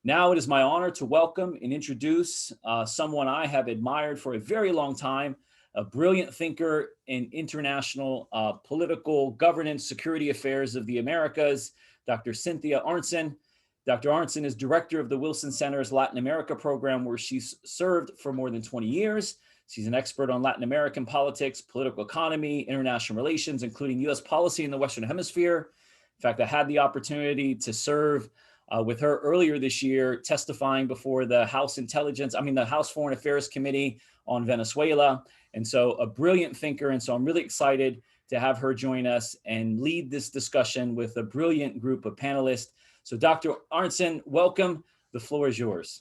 Now it is my honor to welcome and introduce someone I have admired for a very long time, a brilliant thinker in international political governance, security affairs of the Americas, Dr. Cynthia Arnson. Dr. Arnson is director of the Wilson Center's Latin America program, where she's served for more than 20 years. She's an expert on Latin American politics, political economy, international relations, including US policy in the Western Hemisphere. In fact, I had the opportunity to serve with her earlier this year, testifying before the House Foreign Affairs Committee on Venezuela. And so a brilliant thinker. And so I'm really excited to have her join us and lead this discussion with a brilliant group of panelists. So Dr. Arnson, welcome. The floor is yours.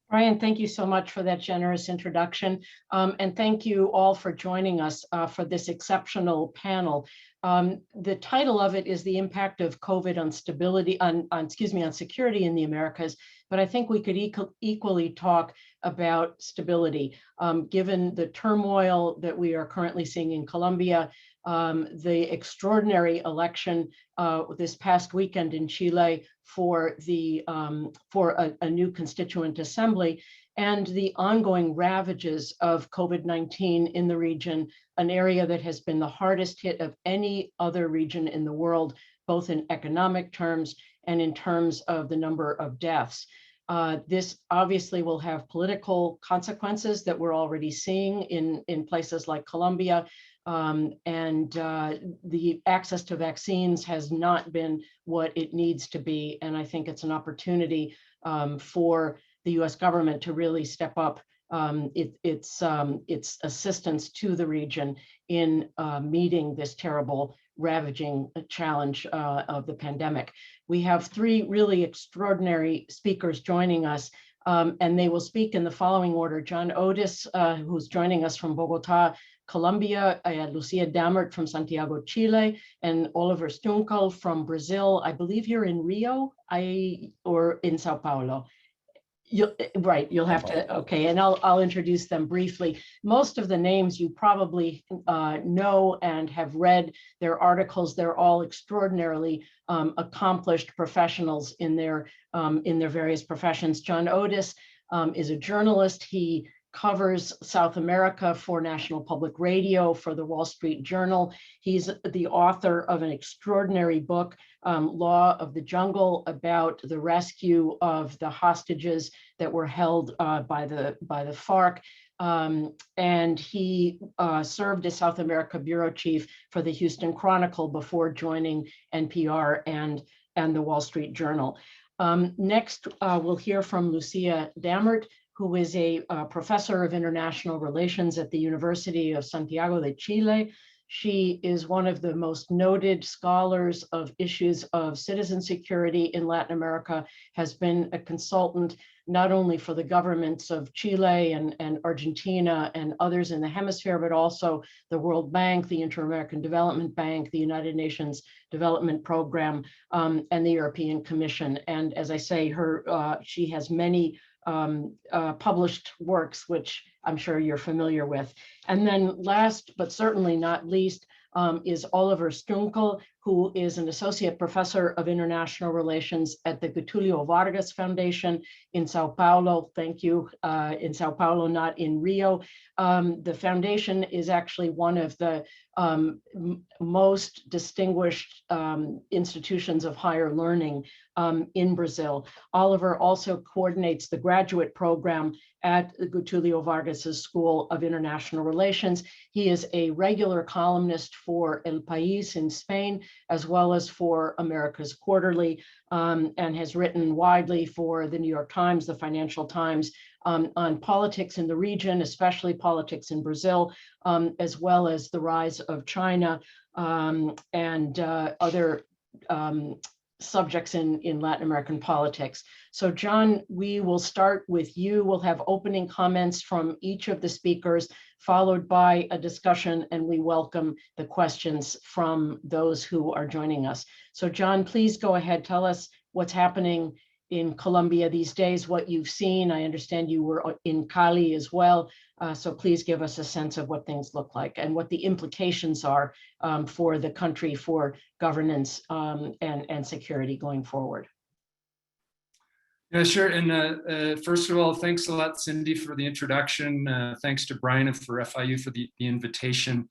Brian, thank you so much for that generous introduction. And thank you all for joining us for this exceptional panel. The title of it is The Impact of COVID on Stability, on security in the Americas. But I think we could equally talk about stability, given the turmoil that we are currently seeing in Colombia, the extraordinary election this past weekend in Chile for a new constituent assembly, and the ongoing ravages of COVID-19 in the region, an area that has been the hardest hit of any other region in the world, both in economic terms and in terms of the number of deaths. This obviously will have political consequences that we're already seeing in places like Colombia. The access to vaccines has not been what it needs to be. And I think it's an opportunity for the US government to really step up its assistance to the region in meeting this terrible, ravaging challenge of the pandemic. We have three really extraordinary speakers joining us, and they will speak in the following order. John Otis, who's joining us from Bogotá, Colombia, Lucía Dammert from Santiago, Chile, and Oliver Stuenkel from Brazil. I believe you're in Rio, or in Sao Paulo. You'll have to, okay, and I'll introduce them briefly. Most of the names you probably know and have read their articles. They're all extraordinarily accomplished professionals in their various professions. John Otis is a journalist. He covers South America for National Public Radio, for the Wall Street Journal. He's the author of an extraordinary book, Law of the Jungle, about the rescue of the hostages that were held by the FARC. And he served as South America bureau chief for the Houston Chronicle before joining NPR and the Wall Street Journal. Next, we'll hear from Lucía Dammert, who is a professor of international relations at the University of Santiago de Chile. She is one of the most noted scholars of issues of citizen security in Latin America, has been a consultant not only for the governments of Chile and Argentina and others in the hemisphere, but also the World Bank, the Inter-American Development Bank, the United Nations Development Program, and the European Commission. And as I say, she has many published works, which I'm sure you're familiar with. And then last, but certainly not least, is Oliver Stuenkel, who is an associate professor of international relations at the Getulio Vargas Foundation in Sao Paulo. Thank you, in Sao Paulo, not in Rio. The foundation is actually one of the most distinguished institutions of higher learning in Brazil. Oliver also coordinates the graduate program at the Getulio Vargas's School of International Relations. He is a regular columnist for El País in Spain, as well as for America's Quarterly, and has written widely for the New York Times, the Financial Times, on politics in the region, especially politics in Brazil, as well as the rise of China and other subjects in Latin American politics. So John, we will start with you. We'll have opening comments from each of the speakers, followed by a discussion, and we welcome the questions from those who are joining us. So John, please go ahead, tell us what's happening in Colombia these days, what you've seen. I understand you were in Cali as well. So please give us a sense of what things look like and what the implications are for the country, for governance and security going forward. Yeah, sure. And first of all, thanks a lot, Cindy, for the introduction. Thanks to Brian for FIU for the invitation.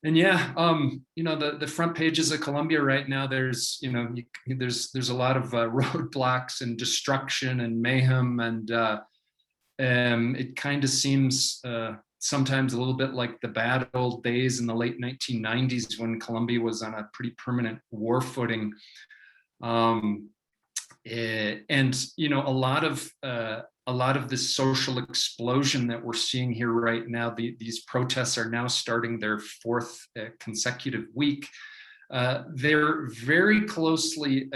And yeah, the front pages of Colombia right now, there's a lot of roadblocks and destruction and mayhem, and it kind of seems sometimes a little bit like the bad old days in the late 1990s when Colombia was on a pretty permanent war footing. And a lot of this social explosion that we're seeing here right now, these protests are now starting their fourth consecutive week. They're very closely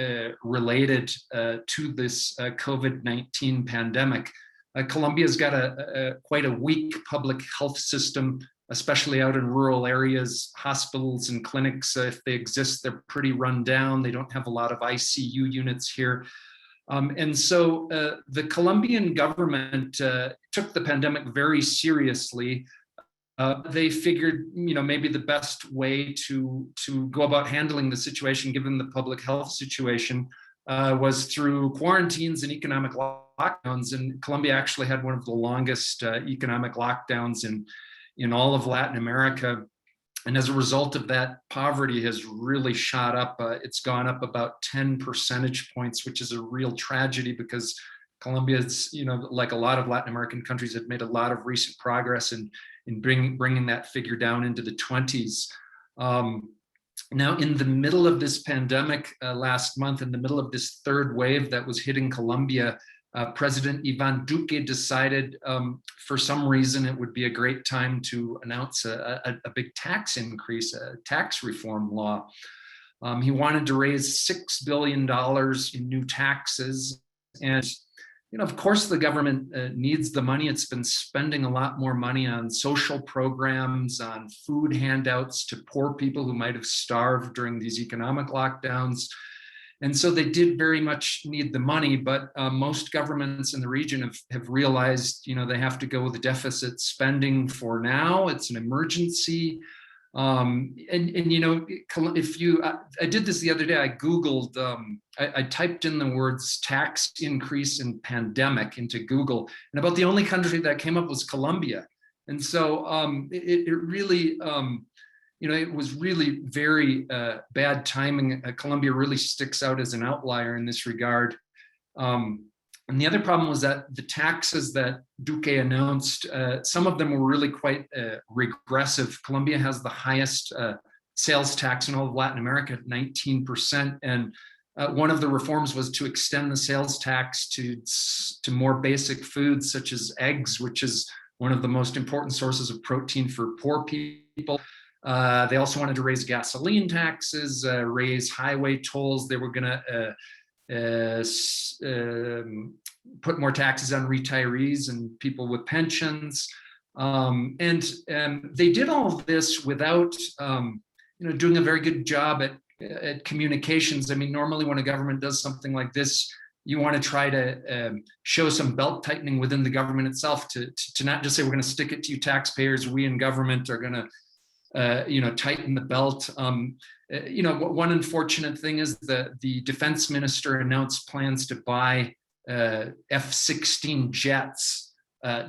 related to this COVID-19 pandemic. Colombia's got quite a weak public health system, especially out in rural areas. Hospitals and clinics, if they exist, they're pretty run down. They don't have a lot of ICU units here. And so the Colombian government took the pandemic very seriously. They figured, maybe the best way to go about handling the situation, given the public health situation, was through quarantines and economic lockdowns. And Colombia actually had one of the longest economic lockdowns in all of Latin America. And as a result of that, poverty has really shot up. It's gone up about 10 percentage points, which is a real tragedy because Colombia's, like a lot of Latin American countries, have made a lot of recent progress in bringing that figure down into the 20s. Now, in the middle of this pandemic last month, in the middle of this third wave that was hitting Colombia, President Iván Duque decided for some reason it would be a great time to announce a big tax increase, a tax reform law. He wanted to raise $6 billion in new taxes. And, of course, the government needs the money. It's been spending a lot more money on social programs, on food handouts to poor people who might have starved during these economic lockdowns. And so they did very much need the money, but most governments in the region have realized, they have to go with deficit spending for now. It's an emergency. I did this the other day, I Googled, I typed in the words tax increase and pandemic into Google, and about the only country that came up was Colombia. And so it really, it was really very bad timing. Colombia really sticks out as an outlier in this regard. And the other problem was that the taxes that Duque announced, some of them were really quite regressive. Colombia has the highest sales tax in all of Latin America at 19%. And one of the reforms was to extend the sales tax to more basic foods such as eggs, which is one of the most important sources of protein for poor people. They also wanted to raise gasoline taxes, raise highway tolls. They were going to put more taxes on retirees and people with pensions. And they did all of this without doing a very good job at communications. I mean, normally when a government does something like this, you want to try to show some belt tightening within the government itself to not just say, we're going to stick it to you taxpayers, we in government are going to tighten the belt. One unfortunate thing is that the defense minister announced plans to buy F-16 jets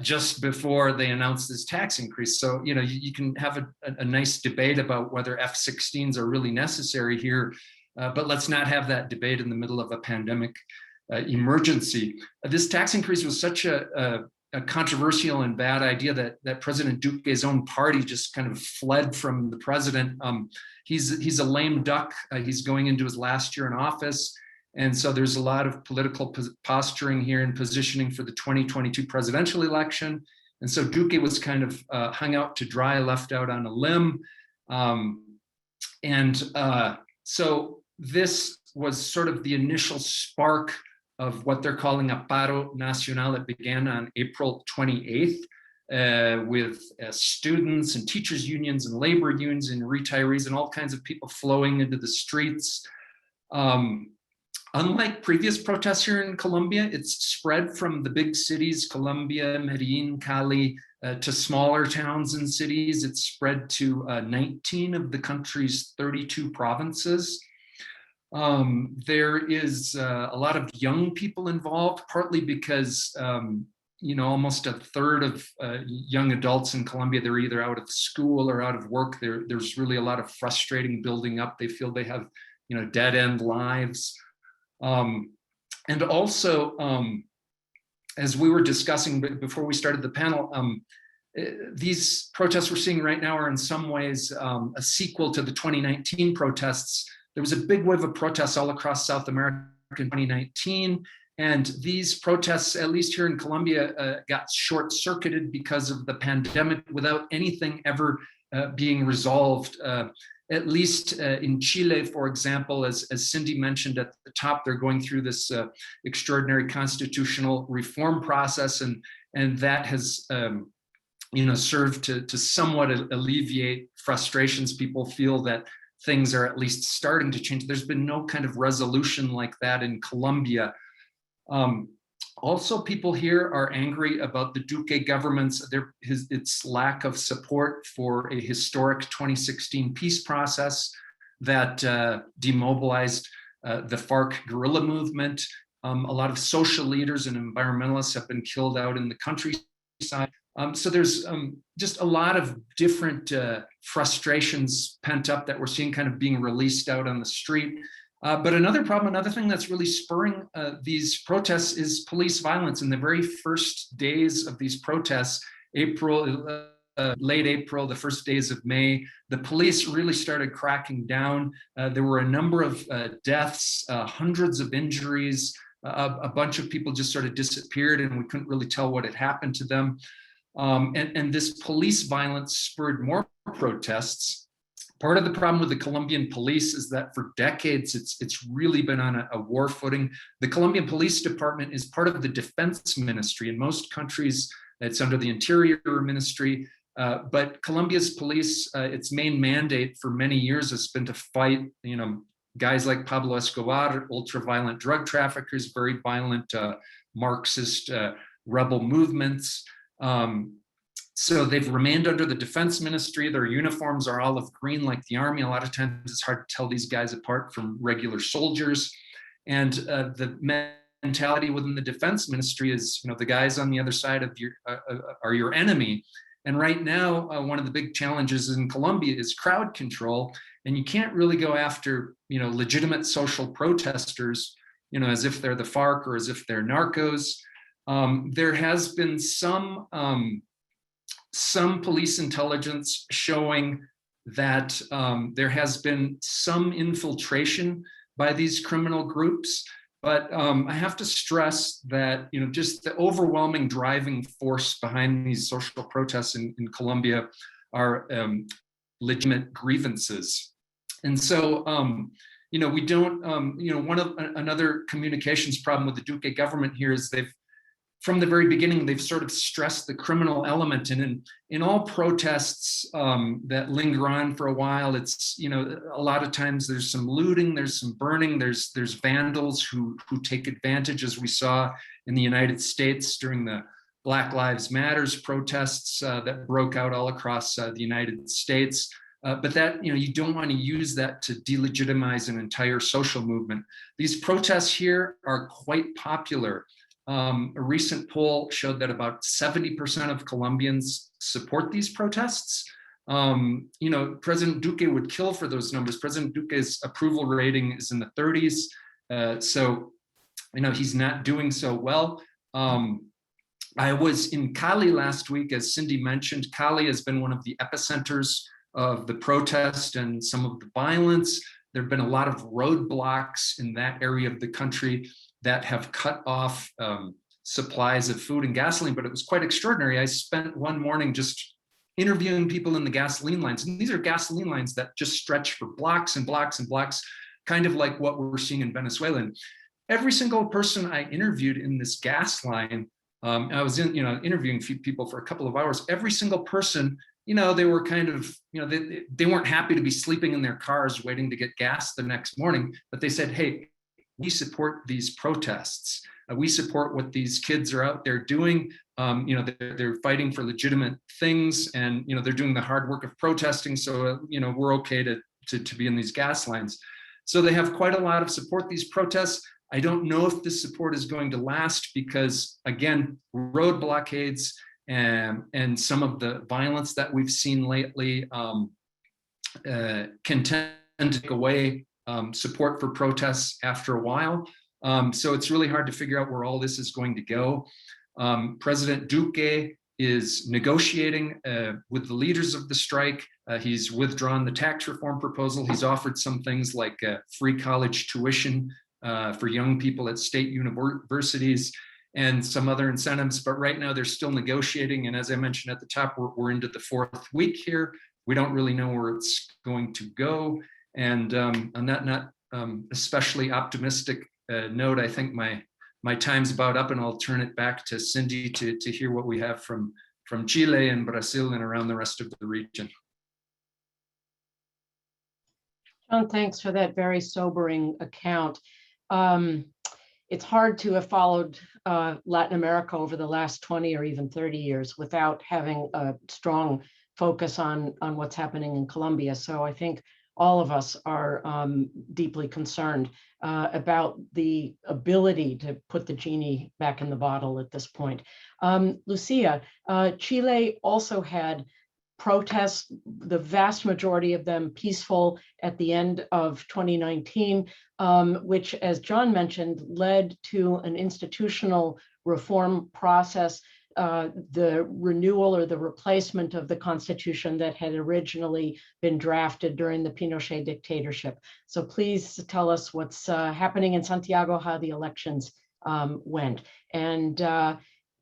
just before they announced this tax increase. So, you can have a nice debate about whether F-16s are really necessary here, but let's not have that debate in the middle of a pandemic emergency. This tax increase was such a controversial and bad idea that President Duque's own party just kind of fled from the president. He's a lame duck. He's going into his last year in office. And so there's a lot of political posturing here and positioning for the 2022 presidential election. And so Duque was kind of hung out to dry, left out on a limb. So this was sort of the initial spark of what they're calling a paro nacional. It began on April 28th with students and teachers unions and labor unions and retirees and all kinds of people flowing into the streets. Unlike previous protests here in Colombia, it's spread from the big cities, Colombia, Medellin, Cali, to smaller towns and cities. It's spread to 19 of the country's 32 provinces. There is a lot of young people involved, partly because almost a third of young adults in Colombia, they're either out of school or out of work. There's really a lot of frustrating building up. They feel they have dead end lives. And also, as we were discussing before we started the panel, these protests we're seeing right now are in some ways a sequel to the 2019 protests. There was a big wave of protests all across South America in 2019. And these protests, at least here in Colombia, got short-circuited because of the pandemic without anything ever being resolved. At least in Chile, for example, as Cindy mentioned at the top, they're going through this extraordinary constitutional reform process, and that has served to somewhat alleviate frustrations. People feel that things are at least starting to change. There's been no kind of resolution like that in Colombia. Also, people here are angry about the Duque government's its lack of support for a historic 2016 peace process that demobilized the FARC guerrilla movement. A lot of social leaders and environmentalists have been killed out in the countryside. So there's just a lot of different frustrations pent up that we're seeing kind of being released out on the street. But another thing that's really spurring these protests is police violence. In the very first days of these protests, late April, the first days of May, the police really started cracking down. There were a number of deaths, hundreds of injuries. A bunch of people just sort of disappeared, and we couldn't really tell what had happened to them. And this police violence spurred more protests. Part of the problem with the Colombian police is that for decades, it's really been on a war footing. The Colombian Police Department is part of the defense ministry. In most countries, it's under the Interior Ministry. But Colombia's police, its main mandate for many years has been to fight, guys like Pablo Escobar, ultra-violent drug traffickers, very violent Marxist rebel movements. So they've remained under the defense ministry. Their uniforms are olive green like the army. A lot of times it's hard to tell these guys apart from regular soldiers. And the mentality within the defense ministry is, the guys on the other side of are your enemy. And right now, one of the big challenges in Colombia is crowd control. And you can't really go after, legitimate social protesters, as if they're the FARC or as if they're narcos. There has been some police intelligence showing that there has been some infiltration by these criminal groups, but I have to stress that just the overwhelming driving force behind these social protests in Colombia are legitimate grievances. And so we don't another communications problem with the Duque government here is from the very beginning, they've sort of stressed the criminal element. And in all protests that linger on for a while, it's, a lot of times there's some looting, there's some burning, there's vandals who take advantage, as we saw in the United States during the Black Lives Matters protests that broke out all across the United States. But that, you don't want to use that to delegitimize an entire social movement. These protests here are quite popular. A recent poll showed that about 70% of Colombians support these protests. President Duque would kill for those numbers. President Duque's approval rating is in the 30s. So he's not doing so well. I was in Cali last week, as Cindy mentioned. Cali has been one of the epicenters of the protest and some of the violence. There have been a lot of roadblocks in that area of the country that have cut off supplies of food and gasoline, but it was quite extraordinary. I spent one morning just interviewing people in the gasoline lines, and these are gasoline lines that just stretch for blocks and blocks and blocks, kind of like what we're seeing in Venezuela. And every single person I interviewed in this gas line, I was interviewing people for a couple of hours. Every single person, they were kind of, they weren't happy to be sleeping in their cars waiting to get gas the next morning, but they said, hey, we support these protests. We support what these kids are out there doing. They're fighting for legitimate things, and they're doing the hard work of protesting. So we're okay to be in these gas lines. So they have quite a lot of support, these protests. I don't know if this support is going to last because, again, road blockades and some of the violence that we've seen lately can tend to take away support for protests after a while. So it's really hard to figure out where all this is going to go. President Duque is negotiating with the leaders of the strike. He's withdrawn the tax reform proposal. He's offered some things like free college tuition for young people at state universities and some other incentives. But right now they're still negotiating. And as I mentioned at the top, we're into the 4th week here. We don't really know where it's going to go. And on that not especially optimistic note, I think my time's about up, and I'll turn it back to Cindy to hear what we have from Chile and Brazil and around the rest of the region. John, thanks for that very sobering account. It's hard to have followed Latin America over the last 20 or even 30 years without having a strong focus on what's happening in Colombia. So I think all of us are deeply concerned about the ability to put the genie back in the bottle at this point. Lucía, Chile also had protests, the vast majority of them peaceful at the end of 2019, which, as John mentioned, led to an institutional reform process, the renewal or the replacement of the constitution that had originally been drafted during the Pinochet dictatorship. So please tell us what's happening in Santiago, how the elections went. And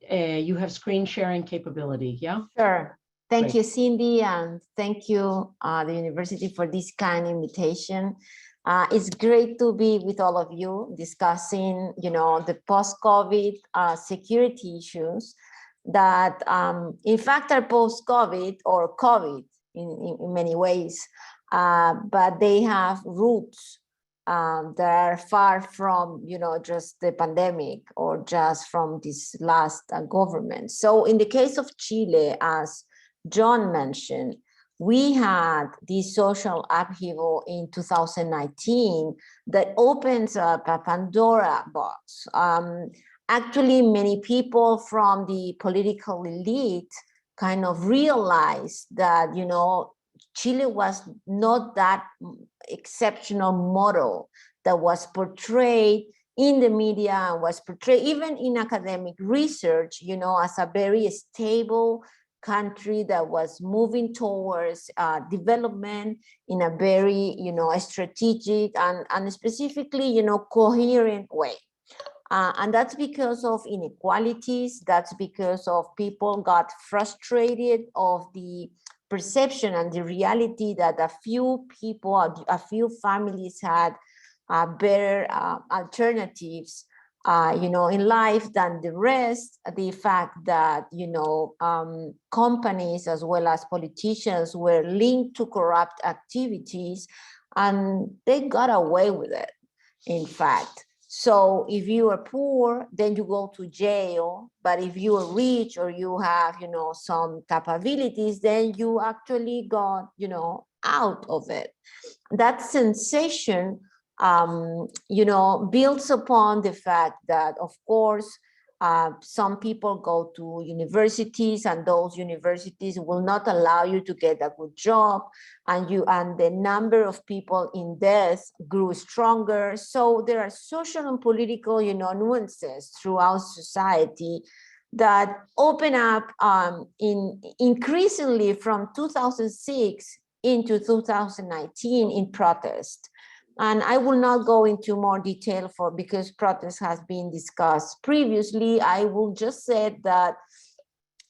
you have screen sharing capability, yeah? Sure. Thank Great. you, Cindy, and thank you, the university, for this kind invitation. It's great to be with all of you discussing, the post-COVID security issues that, in fact, are post-COVID or COVID in many ways, but they have roots that are far from, just the pandemic or just from this last government. So in the case of Chile, as John mentioned, we had this social upheaval in 2019 that opens up a Pandora box. Actually, many people from the political elite kind of realized that, Chile was not that exceptional model that was portrayed in the media and was portrayed even in academic research, as a very stable country that was moving towards development in a very, strategic and specifically, coherent way. And that's because of inequalities. That's because of people got frustrated of the perception and the reality that a few people, a few families had better alternatives in life than the rest. The fact that, companies as well as politicians were linked to corrupt activities, and they got away with it, in fact. So if you are poor, then you go to jail. But if you are rich or you have, some capabilities, then you actually got, out of it. That sensation builds upon the fact that, of course, some people go to universities, and those universities will not allow you to get a good job, and the number of people in death grew stronger. So there are social and political, nuances throughout society that open up increasingly from 2006 into 2019 in protest. And I will not go into more detail because protest has been discussed previously. I will just say that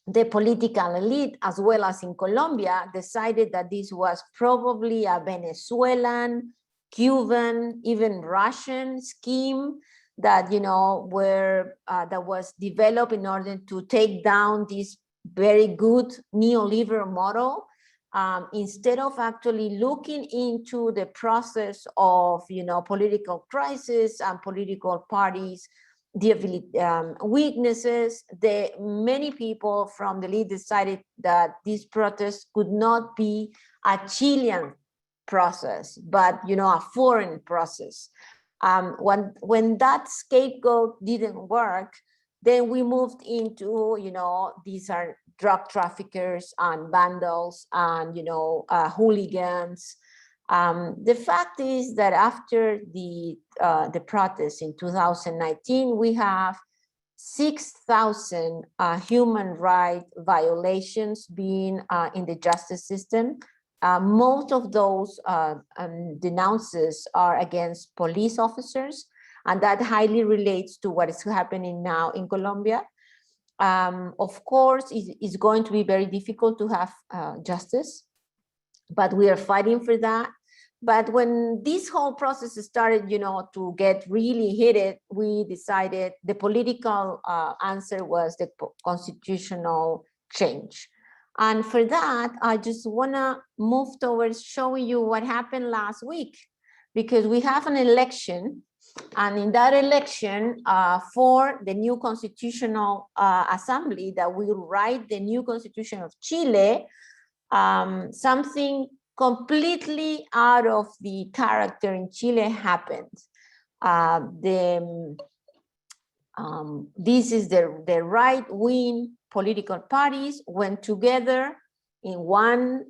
the political elite, as well as in Colombia, decided that this was probably a Venezuelan, Cuban, even Russian scheme that, that was developed in order to take down this very good neoliberal model. Instead of actually looking into the process of, political crisis and political parties, weaknesses, many people from the elite decided that this protest could not be a Chilean process, but a foreign process. When that scapegoat didn't work, then we moved into, these are drug traffickers and vandals and, hooligans. The fact is that after the protests in 2019, we have 6,000 human rights violations being in the justice system. Most of those denounces are against police officers, and that highly relates to what is happening now in Colombia. Of course, it's going to be very difficult to have justice, but we are fighting for that. But when this whole process started, to get really heated, we decided the political answer was the constitutional change. And for that, I just want to move towards showing you what happened last week, because we have an election. And in that election, for the new constitutional assembly that will write the new constitution of Chile, something completely out of the character in Chile happened. This is the right-wing political parties went together in one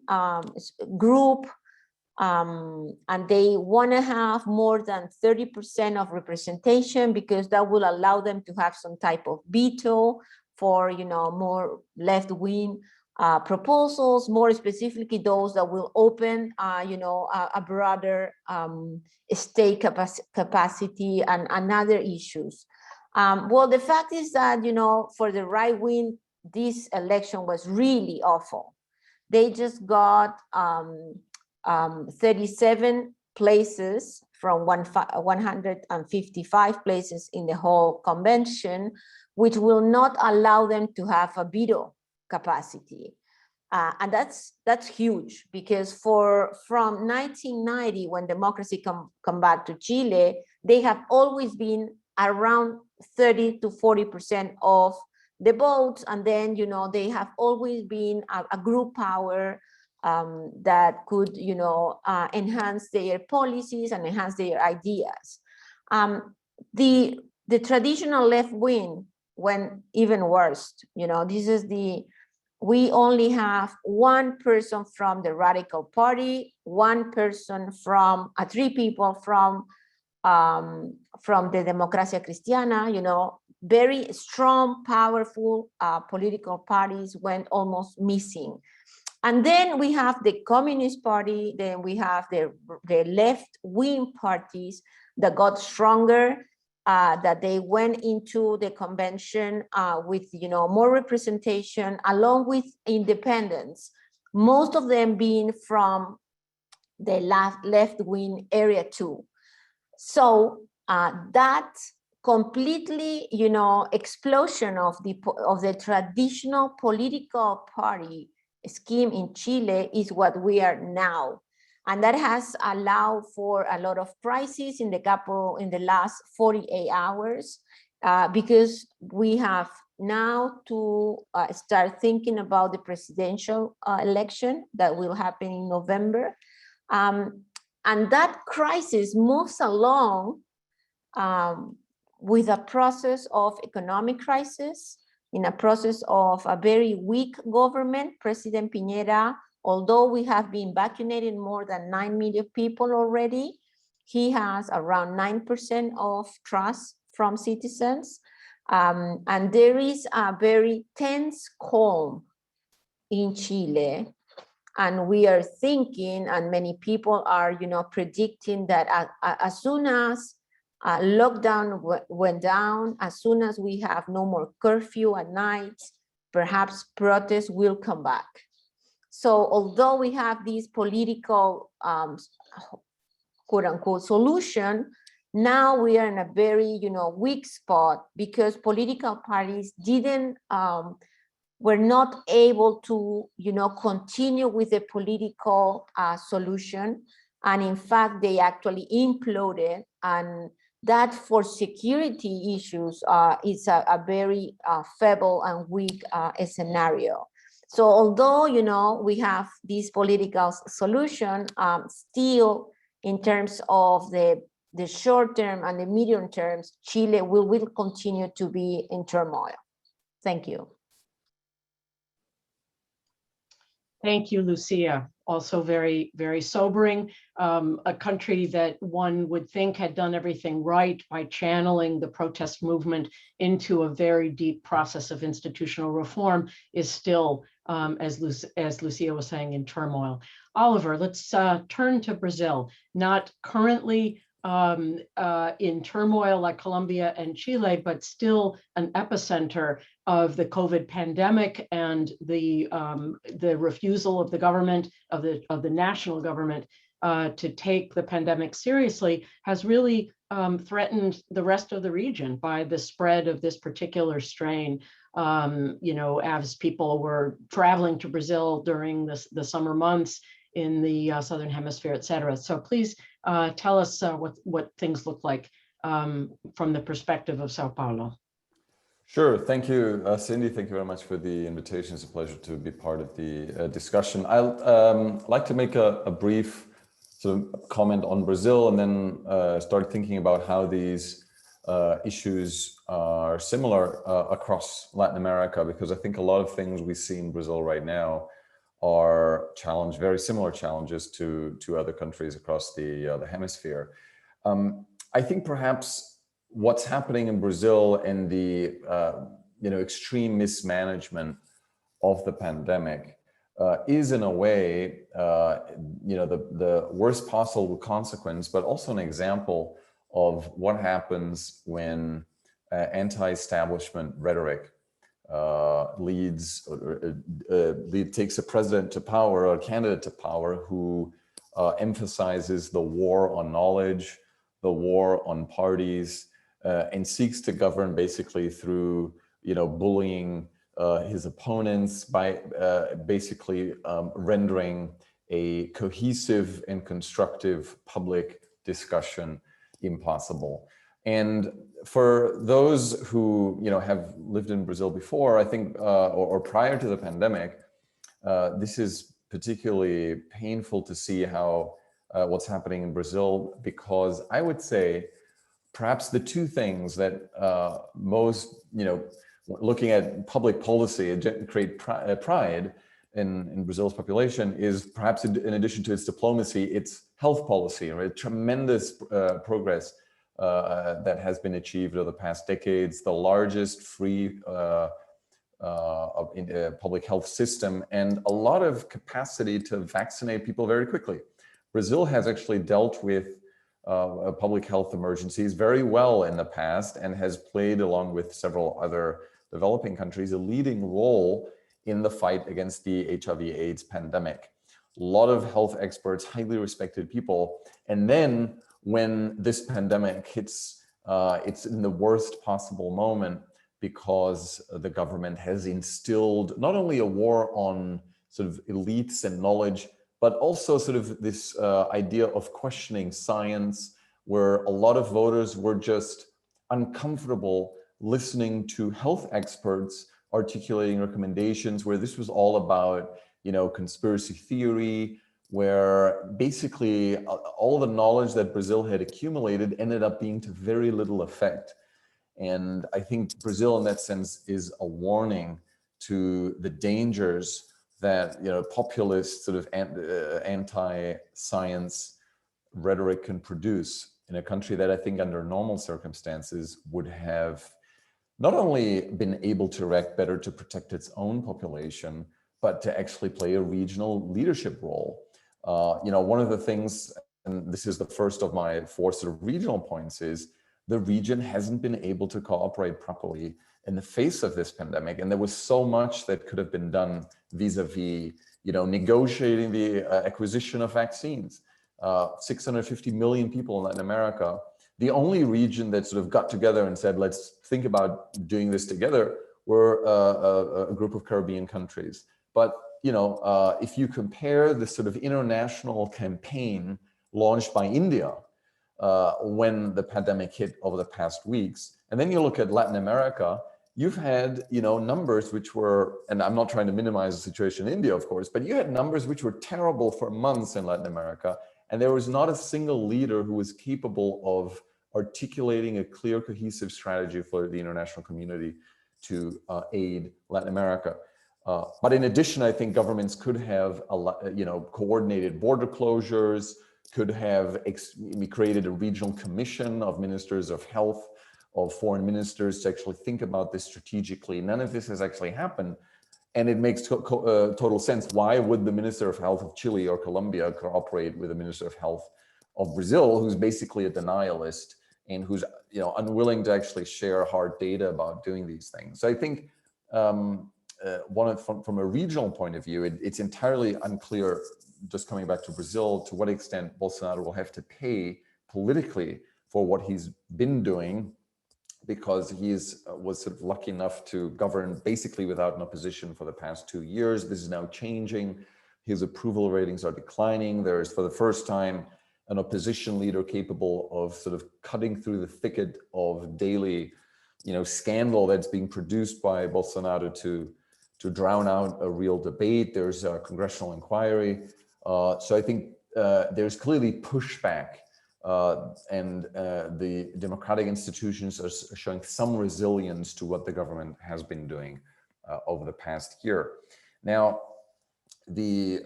group, and they want to have more than 30% of representation, because that will allow them to have some type of veto for more left-wing proposals, more specifically those that will open a broader state capacity and other issues. Well, the fact is that for the right wing, this election was really awful. They just got 37 places from 155 places in the whole convention, which will not allow them to have a veto capacity. And that's huge, because from 1990, when democracy come back to Chile, they have always been around 30 to 40% of the votes. And then, they have always been a group power that could, enhance their policies and enhance their ideas. The traditional left wing went even worse. This is we only have one person from the Radical Party, one person from, 3 people from the Democracia Cristiana, very strong, powerful political parties went almost missing. And then we have the Communist Party, then we have the left-wing parties that got stronger, that they went into the convention with more representation, along with independents, most of them being from the left-wing area too. So that completely explosion of the traditional political party scheme in Chile is what we are now. And that has allowed for a lot of crises in the last 48 hours, because we have now to start thinking about the presidential election that will happen in November. And that crisis moves along with a process of economic crisis, in a process of a very weak government. President Piñera, although we have been vaccinated more than 9 million people already, he has around 9% of trust from citizens. And there is a very tense calm in Chile. And we are thinking, and many people are, predicting that as soon as lockdown went down, as soon as we have no more curfew at night, perhaps protests will come back. So although we have this political, quote unquote, solution, now we are in a very, weak spot, because political parties were not able to, continue with the political solution. And in fact, they actually imploded. And that, for security issues, is a very feeble and weak scenario. So although, you know, we have this political solution, still in terms of the short term and the medium terms, Chile will continue to be in turmoil. Thank you. Thank you, Lucía. Also very, very sobering. A country that one would think had done everything right by channeling the protest movement into a very deep process of institutional reform is still, as Lucía was saying, in turmoil. Oliver, let's turn to Brazil. Not currently in turmoil like Colombia and Chile, but still an epicenter of the COVID pandemic and the refusal of the government, of the national government, to take the pandemic seriously has really threatened the rest of the region by the spread of this particular strain. You know, as people were traveling to Brazil during the summer months in the Southern Hemisphere, et cetera. So please tell us what things look like from the perspective of Sao Paulo. Sure. Thank you, Cindy. Thank you very much for the invitation. It's a pleasure to be part of the discussion. I'd like to make a brief sort of comment on Brazil and then start thinking about how these issues are similar across Latin America, because I think a lot of things we see in Brazil right now are very similar challenges to other countries across the hemisphere. I think perhaps what's happening in Brazil and the extreme mismanagement of the pandemic is in a way the worst possible consequence, but also an example of what happens when anti-establishment rhetoric takes a president to power or a candidate to power who emphasizes the war on knowledge, the war on parties, and seeks to govern basically through, bullying his opponents by basically rendering a cohesive and constructive public discussion impossible. And for those who, have lived in Brazil before, I think, or prior to the pandemic, this is particularly painful to see how what's happening in Brazil, because I would say perhaps the two things that most, looking at public policy and create pride in Brazil's population is perhaps in addition to its diplomacy, its health policy, right? Tremendous progress that has been achieved over the past decades, the largest free public health system, and a lot of capacity to vaccinate people very quickly. Brazil has actually dealt with public health emergencies very well in the past and has played, along with several other developing countries, a leading role in the fight against the HIV/AIDS pandemic. A lot of health experts, highly respected people. And then when this pandemic hits, it's in the worst possible moment because the government has instilled not only a war on sort of elites and knowledge, but also sort of this idea of questioning science, where a lot of voters were just uncomfortable listening to health experts articulating recommendations, where this was all about, conspiracy theory, where basically all the knowledge that Brazil had accumulated ended up being to very little effect. And I think Brazil in that sense is a warning to the dangers that populist sort of anti-science rhetoric can produce in a country that I think under normal circumstances would have not only been able to react better to protect its own population, but to actually play a regional leadership role. One of the things, and this is the first of my four sort of regional points, is the region hasn't been able to cooperate properly in the face of this pandemic. And there was so much that could have been done vis-a-vis, negotiating the acquisition of vaccines. 650 million people in Latin America. The only region that sort of got together and said, let's think about doing this together, were a group of Caribbean countries. But, if you compare the sort of international campaign launched by India when the pandemic hit over the past weeks, and then you look at Latin America, you've had, numbers which were, and I'm not trying to minimize the situation in India, of course, but you had numbers which were terrible for months in Latin America, and there was not a single leader who was capable of articulating a clear, cohesive strategy for the international community to aid Latin America. But in addition, I think governments could have, coordinated border closures, could have created a regional commission of ministers of health, of foreign ministers to actually think about this strategically. None of this has actually happened. And it makes total sense. Why would the Minister of Health of Chile or Colombia cooperate with the Minister of Health of Brazil, who's basically a denialist and who's unwilling to actually share hard data about doing these things? So I think from a regional point of view, it's entirely unclear, just coming back to Brazil, to what extent Bolsonaro will have to pay politically for what he's been doing, because he was sort of lucky enough to govern basically without an opposition for the past 2 years. This is now changing. His approval ratings are declining. There is, for the first time, an opposition leader capable of sort of cutting through the thicket of daily, scandal that's being produced by Bolsonaro to drown out a real debate. There's a congressional inquiry. So I think there's clearly pushback. And the democratic institutions are showing some resilience to what the government has been doing over the past year. Now, the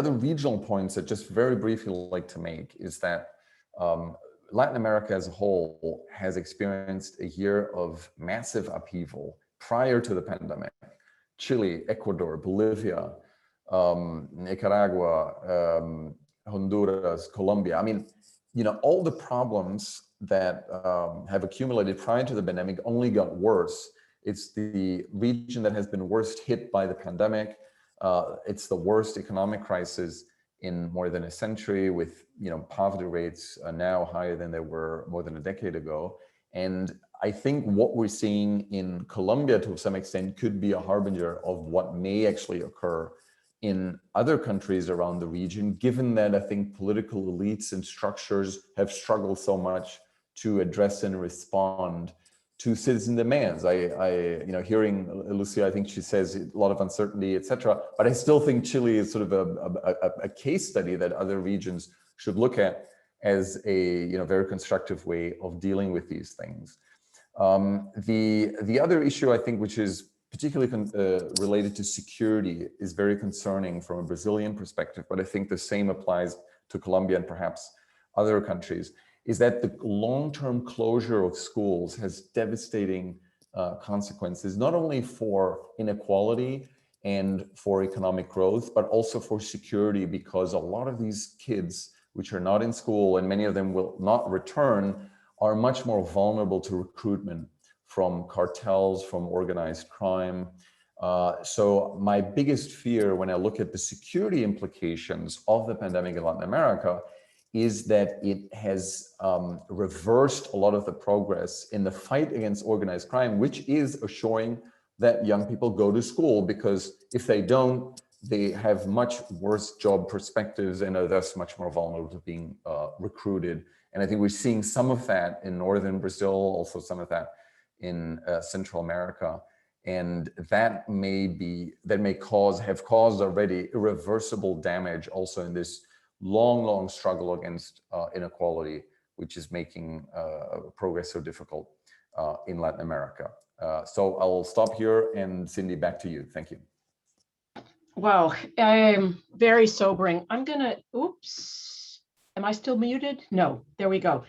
other regional points that just very briefly like to make is that Latin America as a whole has experienced a year of massive upheaval prior to the pandemic. Chile, Ecuador, Bolivia, Nicaragua, Honduras, Colombia. I mean, all the problems that have accumulated prior to the pandemic only got worse. It's the region that has been worst hit by the pandemic. It's the worst economic crisis in more than a century, with poverty rates now higher than they were more than a decade ago. And I think what we're seeing in Colombia to some extent could be a harbinger of what may actually occur in other countries around the region, given that I think political elites and structures have struggled so much to address and respond to citizen demands. Hearing Lucía, I think she says a lot of uncertainty, etc. But I still think Chile is sort of a case study that other regions should look at as a very constructive way of dealing with these things. The other issue I think, which is particularly related to security, is very concerning from a Brazilian perspective, but I think the same applies to Colombia and perhaps other countries, is that the long-term closure of schools has devastating consequences, not only for inequality and for economic growth, but also for security, because a lot of these kids, which are not in school, and many of them will not return, are much more vulnerable to recruitment from cartels, from organized crime. So my biggest fear when I look at the security implications of the pandemic in Latin America is that it has reversed a lot of the progress in the fight against organized crime, which is assuring that young people go to school, because if they don't, they have much worse job perspectives and are thus much more vulnerable to being recruited. And I think we're seeing some of that in northern Brazil, also some of that in Central America. And that may have caused already irreversible damage also in this long struggle against inequality, which is making progress so difficult in Latin America. So I'll stop here, and Cindy, back to you. Thank you. Wow, very sobering. I'm gonna, oops, am I still muted? No, there we go.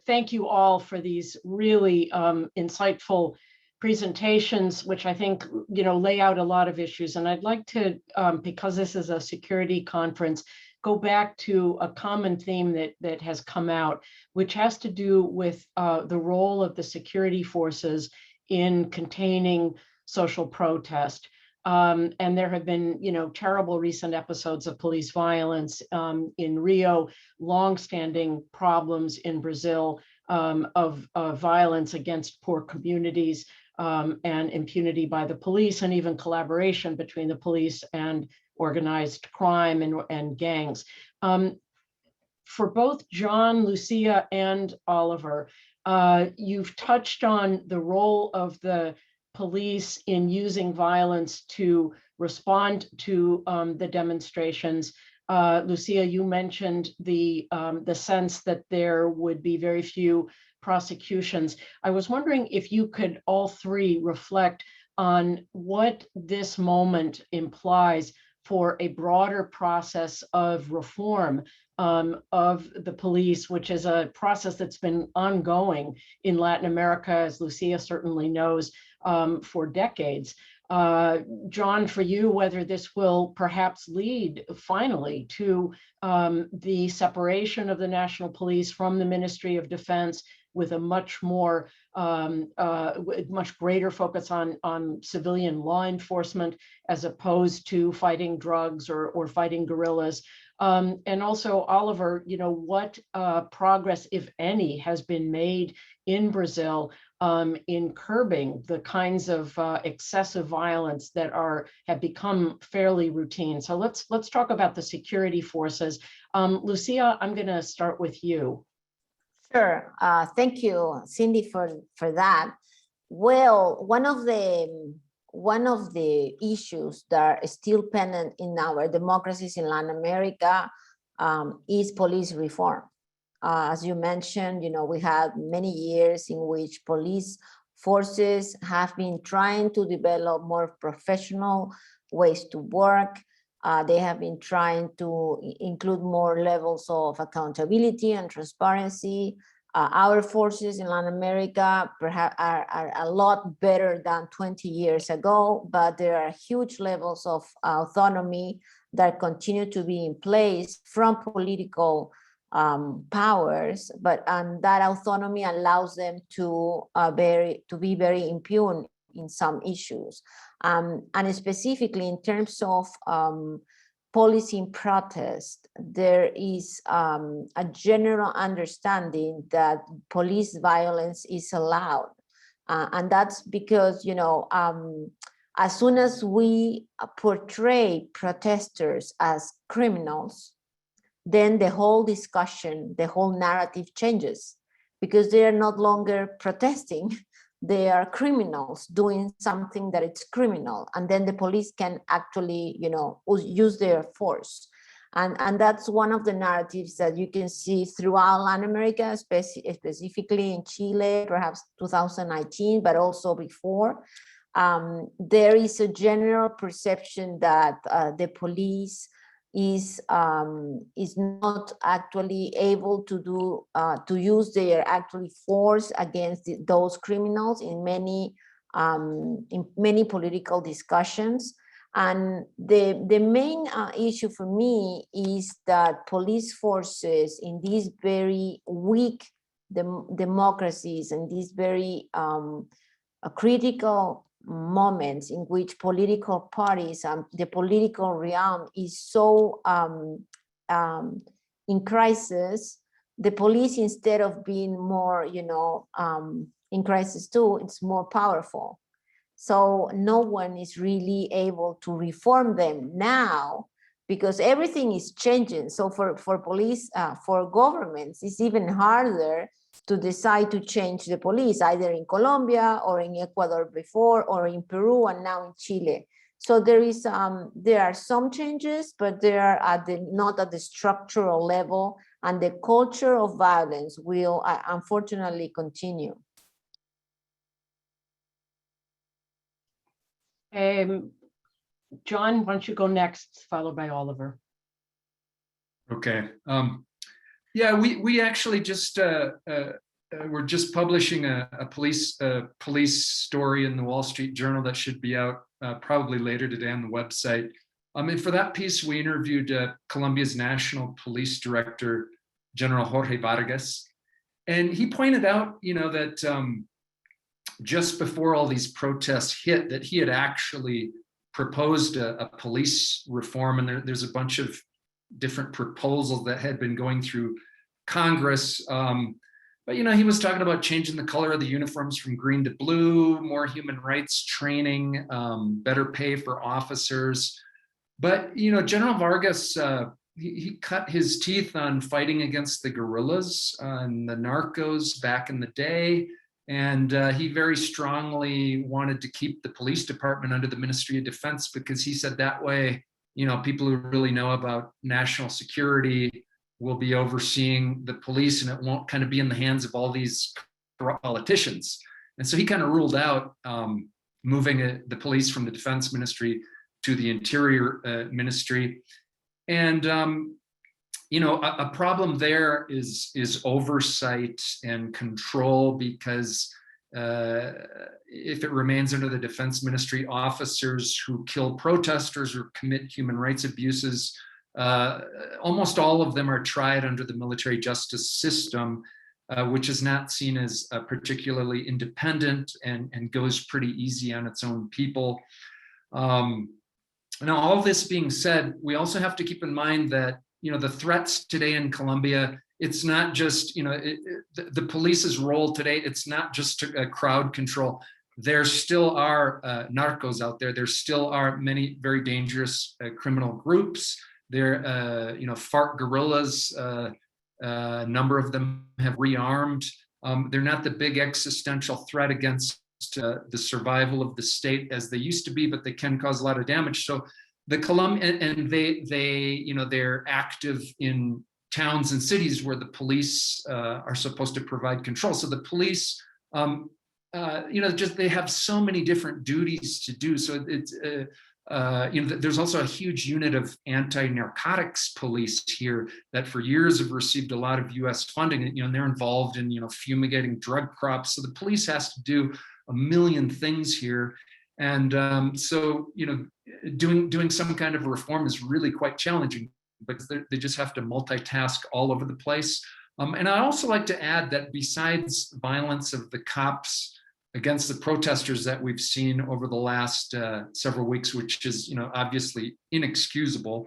Thank you all for these really insightful presentations, which I think, lay out a lot of issues. And I'd like to, because this is a security conference, go back to a common theme that has come out, which has to do with the role of the security forces in containing social protest. And there have been, terrible recent episodes of police violence in Rio, longstanding problems in Brazil of violence against poor communities and impunity by the police, and even collaboration between the police and organized crime and gangs. For both John, Lucía, and Oliver, You've touched on the role of the police in using violence to respond to the demonstrations. Lucía, you mentioned the sense that there would be very few prosecutions. I was wondering if you could all three reflect on what this moment implies for a broader process of reform of the police, which is a process that's been ongoing in Latin America, as Lucía certainly knows, for decades. John, for you, whether this will perhaps lead finally to the separation of the National Police from the Ministry of Defense, with a much more, much greater focus on civilian law enforcement as opposed to fighting drugs or fighting guerrillas. And also, Oliver, you know, what progress, if any, has been made in Brazil in curbing the kinds of excessive violence that have become fairly routine. So let's talk about the security forces. Lucía, I'm going to start with you. Sure. Thank you, Cindy, for that. Well, one of the issues that are still pending in our democracies in Latin America is police reform. As you mentioned, you know, we had many years in which police forces have been trying to develop more professional ways to work. They have been trying to include more levels of accountability and transparency. Our forces in Latin America perhaps are a lot better than 20 years ago, but there are huge levels of autonomy that continue to be in place from political powers, and that autonomy allows them to be very impune in some issues. And specifically in terms of policy in protest, there is a general understanding that police violence is allowed. And that's because, you know, as soon as we portray protesters as criminals, then the whole discussion, the whole narrative changes, because they are not longer protesting. They are criminals doing something that it's criminal, and then the police can actually, you know, use their force. And that's one of the narratives that you can see throughout Latin America, specifically in Chile, perhaps 2019, but also before. There is a general perception that the police is not actually able to use their actually force against those criminals in many political discussions. And the main issue for me is that police forces in these very weak democracies and these very critical moments in which political parties and the political realm is so in crisis, the police, instead of being more, you know, in crisis too, it's more powerful. So no one is really able to reform them now because everything is changing. So for police, for governments, it's even harder to decide to change the police, either in Colombia or in Ecuador before, or in Peru, and now in Chile. So there are some changes, but they are not at the structural level, and the culture of violence will unfortunately continue. John, why don't you go next, followed by Oliver? Okay. Yeah, we actually just we're just publishing a police story in the Wall Street Journal that should be out probably later today on the website. And for that piece, we interviewed Colombia's National Police Director, General Jorge Vargas, and he pointed out, you know, that just before all these protests hit, that he had actually proposed a police reform, and there's a bunch of different proposals that had been going through Congress. But, you know, he was talking about changing the color of the uniforms from green to blue, more human rights training, better pay for officers. But, you know, General Vargas he cut his teeth on fighting against the guerrillas and the narcos back in the day. And he very strongly wanted to keep the police department under the Ministry of Defense, because he said that way, you know, people who really know about national security will be overseeing the police, and it won't kind of be in the hands of all these corrupt politicians. And so he kind of ruled out moving the police from the Defense Ministry to the Interior Ministry. And you know, a problem there is oversight and control, because if it remains under the Defense Ministry, officers who kill protesters or commit human rights abuses, almost all of them are tried under the military justice system, which is not seen as particularly independent and goes pretty easy on its own people. Now, all this being said, we also have to keep in mind that, you know, the threats today in Colombia, it's not just, you know, the police's role today, it's not just a crowd control. There still are narcos out there. There still are many very dangerous criminal groups. There, you know, FARC guerrillas, a number of them have rearmed. They're not the big existential threat against the survival of the state as they used to be, but they can cause a lot of damage. So the Colombian, and they, you know, they're active in towns and cities where the police are supposed to provide control. So the police, you know, just they have so many different duties to do. So it's, you know, there's also a huge unit of anti-narcotics police here that for years have received a lot of U.S. funding, you know, and they're involved in, you know, fumigating drug crops. So the police has to do a million things here. And so, you know, doing some kind of reform is really quite challenging, because they just have to multitask all over the place. And I also like to add that besides violence of the cops against the protesters that we've seen over the last several weeks, which is, you know, obviously inexcusable,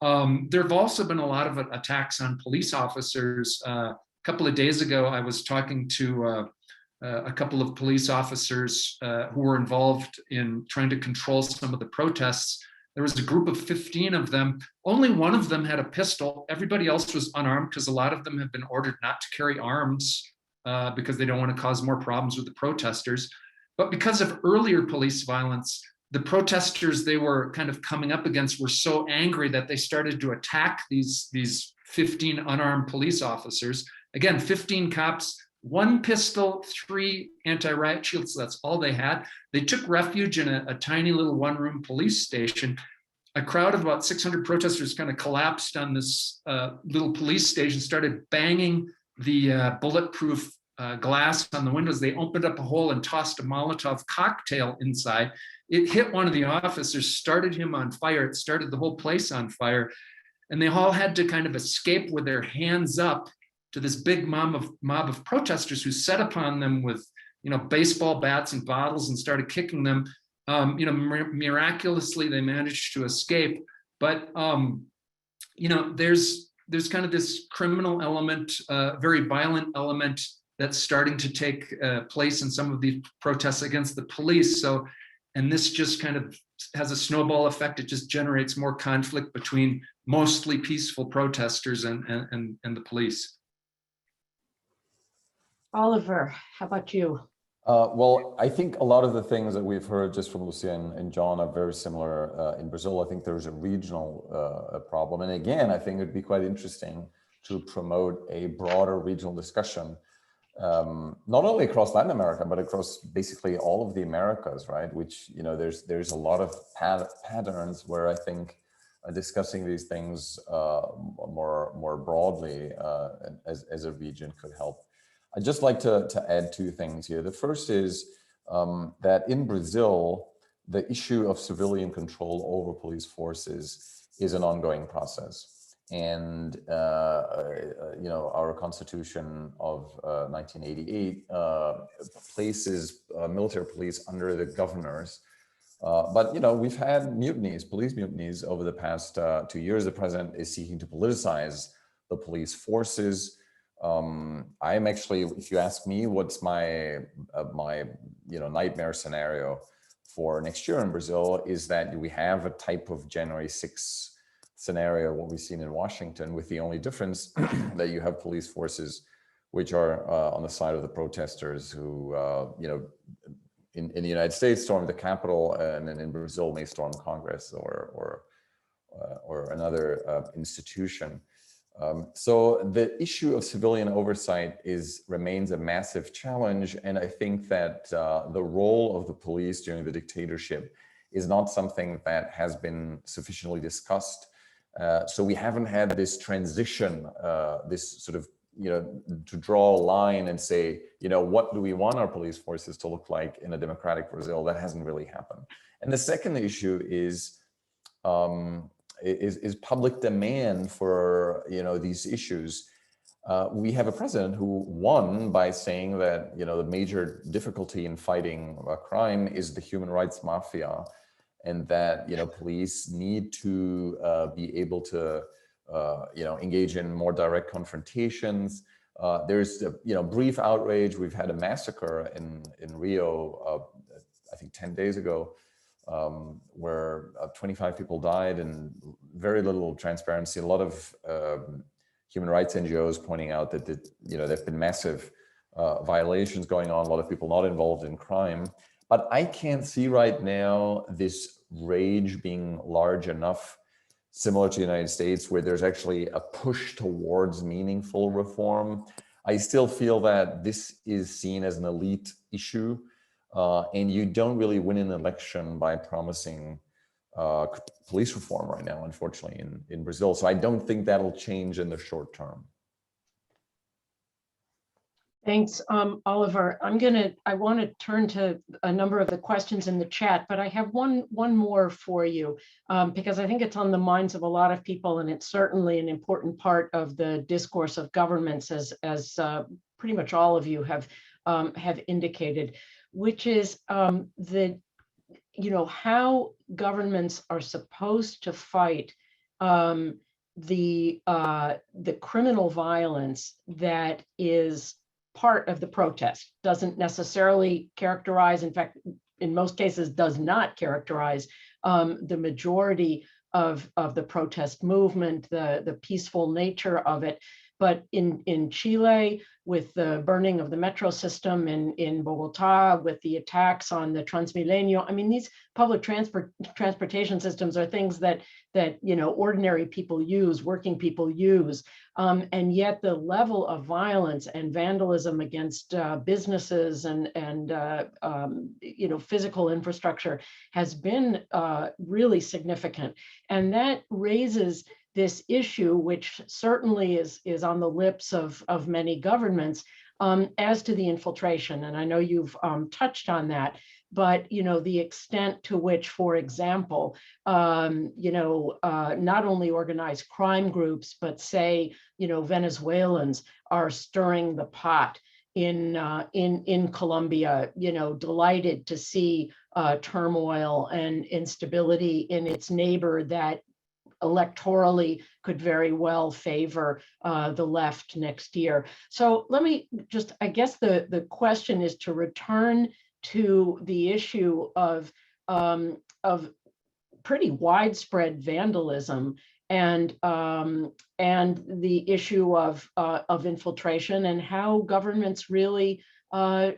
there have also been a lot of attacks on police officers. A couple of days ago, I was talking to a couple of police officers who were involved in trying to control some of the protests. There was a group of 15 of them. Only one of them had a pistol. Everybody else was unarmed, because a lot of them have been ordered not to carry arms because they don't want to cause more problems with the protesters. But because of earlier police violence, the protesters they were kind of coming up against were so angry that they started to attack these 15 unarmed police officers. Again, 15 cops, one pistol, 3 anti-riot shields. That's all they had. They took refuge in a tiny little one-room police station. A crowd of about 600 protesters kind of collapsed on this little police station, started banging the bulletproof glass on the windows. They opened up a hole and tossed a Molotov cocktail inside. It hit one of the officers, started him on fire. It started the whole place on fire. And they all had to kind of escape with their hands up to this big mob of protesters who set upon them with, you know, baseball bats and bottles and started kicking them. You know, miraculously they managed to escape. But you know, there's kind of this criminal element, very violent element that's starting to take place in some of these protests against the police. So, and this just kind of has a snowball effect. It just generates more conflict between mostly peaceful protesters and the police. Oliver, how about you? Well, I think a lot of the things that we've heard just from Lucía and John are very similar in Brazil. I think there's a regional problem. And again, I think it'd be quite interesting to promote a broader regional discussion, not only across Latin America, but across basically all of the Americas, right? Which, you know, there's a lot of patterns where I think discussing these things more broadly as a region could help. I'd just like to add 2 things here. The first is that in Brazil, the issue of civilian control over police forces is an ongoing process. And, you know, our Constitution of 1988 places military police under the governors. But, you know, we've had mutinies, police mutinies over the past 2 years. The president is seeking to politicize the police forces. I'm actually, if you ask me, what's my you know, nightmare scenario for next year in Brazil is that we have a type of January 6th scenario, what we've seen in Washington, with the only difference that you have police forces which are on the side of the protesters who, in the United States stormed the Capitol, and then in Brazil may storm Congress or another institution. So the issue of civilian oversight remains a massive challenge, and I think that the role of the police during the dictatorship is not something that has been sufficiently discussed. So we haven't had this transition, this sort of, to draw a line and say, what do we want our police forces to look like in a democratic Brazil? That hasn't really happened. And the second issue is public demand for these issues. We have a president who won by saying that the major difficulty in fighting crime is the human rights mafia, and that police need to be able to engage in more direct confrontations. There's brief outrage. We've had a massacre in Rio, I think 10 days ago, where 25 people died, and very little transparency. A lot of human rights NGOs pointing out that there've been massive violations going on, a lot of people not involved in crime. But I can't see right now this rage being large enough, similar to the United States, where there's actually a push towards meaningful reform. I still feel that this is seen as an elite issue, and you don't really win an election by promising police reform right now, unfortunately, in Brazil. So I don't think that'll change in the short term. Thanks, Oliver. I want to turn to a number of the questions in the chat, but I have one more for you, because I think it's on the minds of a lot of people, and it's certainly an important part of the discourse of governments, as pretty much all of you have indicated, which is how governments are supposed to fight the criminal violence that is part of the protest. Doesn't necessarily characterize, in fact, in most cases does not characterize the majority of the protest movement, the peaceful nature of it. But in Chile, with the burning of the metro system, in Bogotá, with the attacks on the Transmilenio, I mean, these public transportation systems are things that ordinary people use, working people use, and yet the level of violence and vandalism against businesses and physical infrastructure has been really significant, and that raises this issue, which certainly is on the lips of many governments, as to the infiltration. And I know you've touched on that, but the extent to which, for example, not only organized crime groups, but say, Venezuelans are stirring the pot in Colombia, delighted to see turmoil and instability in its neighbor that electorally could very well favor the left next year. So let me just, I guess the question is to return to the issue of pretty widespread vandalism and the issue of infiltration, and how governments really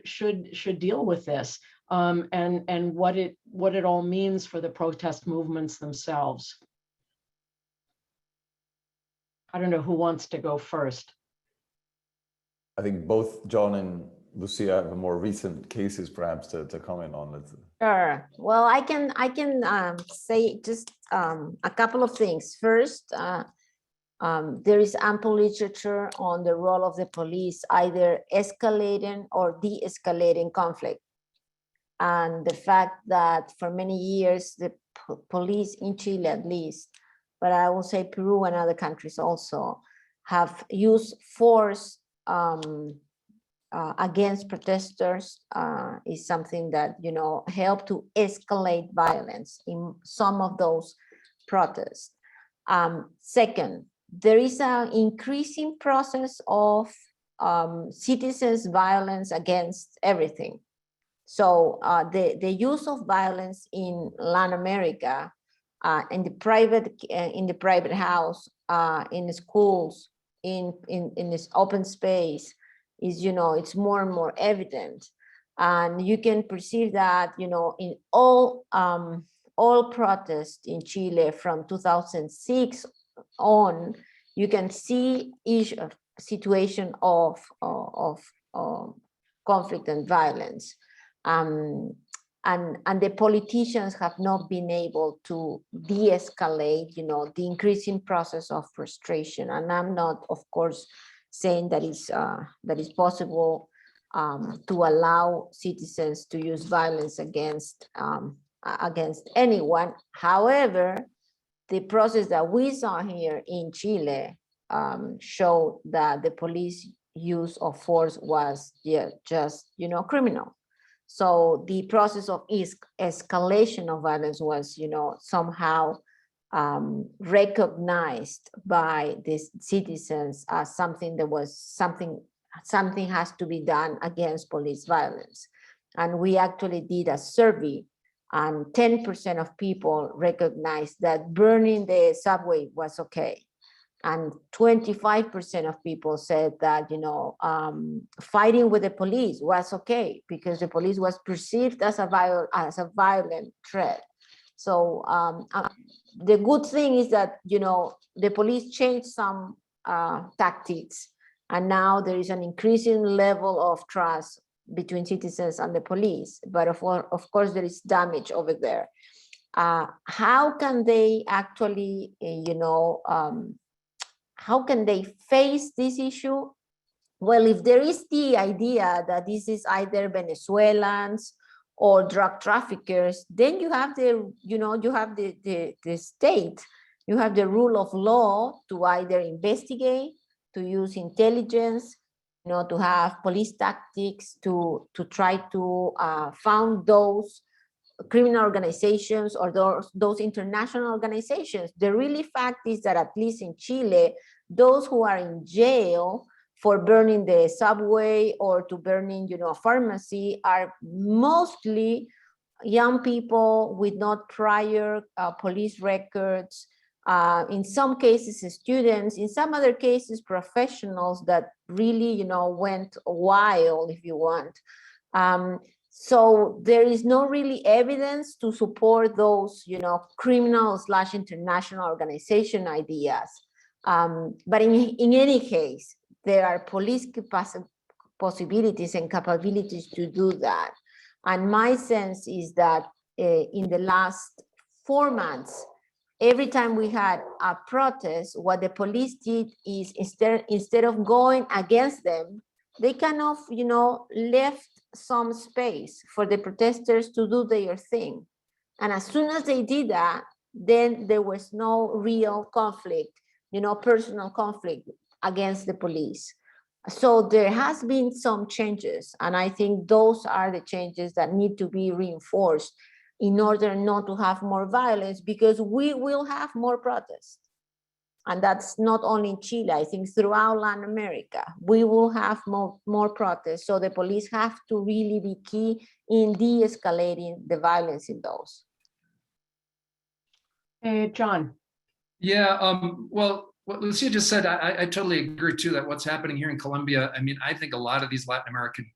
should deal with this, and what it all means for the protest movements themselves. I don't know who wants to go first. I think both John and Lucía have more recent cases, perhaps, to comment on it. Sure. Well, I can say just a couple of things. First, there is ample literature on the role of the police, either escalating or de-escalating conflict, and the fact that for many years the police in Chile, at least, but I will say Peru and other countries also, have used force against protesters is something that helped to escalate violence in some of those protests. Second, there is an increasing process of citizens' violence against everything. So the use of violence in Latin America in the private house, in the schools, in this open space, is, you know, it's more and more evident. And you can perceive that, you know, in all protests in Chile from 2006 on, you can see each situation of conflict and violence. And the politicians have not been able to de-escalate, you know, the increasing process of frustration. And I'm not, of course, saying that is possible to allow citizens to use violence against anyone. However, the process that we saw here in Chile showed that the police use of force was just, you know, criminal. So the process of escalation of violence was, you know, somehow recognized by the citizens as something that was something has to be done against police violence. And we actually did a survey, and 10% of people recognized that burning the subway was okay. And 25% of people said that, you know, fighting with the police was okay because the police was perceived as a violent threat. So the good thing is that, you know, the police changed some tactics, and now there is an increasing level of trust between citizens and the police. But of course, there is damage over there. How can they actually, you know, how can they face this issue? Well, if there is the idea that this is either Venezuelans or drug traffickers, then you have the, you know, you have the state, you have the rule of law to either investigate, to use intelligence, you know, to have police tactics to try to found those criminal organizations or those international organizations. The really fact is that at least in Chile, those who are in jail for burning the subway or to burning, you know, a pharmacy are mostly young people with not prior police records. In some cases, students, in some other cases, professionals that really, you know, went wild, if you want. So there is no really evidence to support those, you know, criminal/international organization ideas. But in any case, there are police possibilities and capabilities to do that. And my sense is that in the last 4 months, every time we had a protest, what the police did is instead of going against them, they kind of, you know, left some space for the protesters to do their thing. And as soon as they did that, then there was no real conflict, you know, personal conflict against the police. So there has been some changes, and I think those are the changes that need to be reinforced in order not to have more violence, because we will have more protests. And that's not only in Chile, I think throughout Latin America, we will have more protests. So the police have to really be key in de-escalating the violence in those. John. Yeah, well, what Lucía just said, I totally agree too, that what's happening here in Colombia, I mean, I think a lot of these Latin American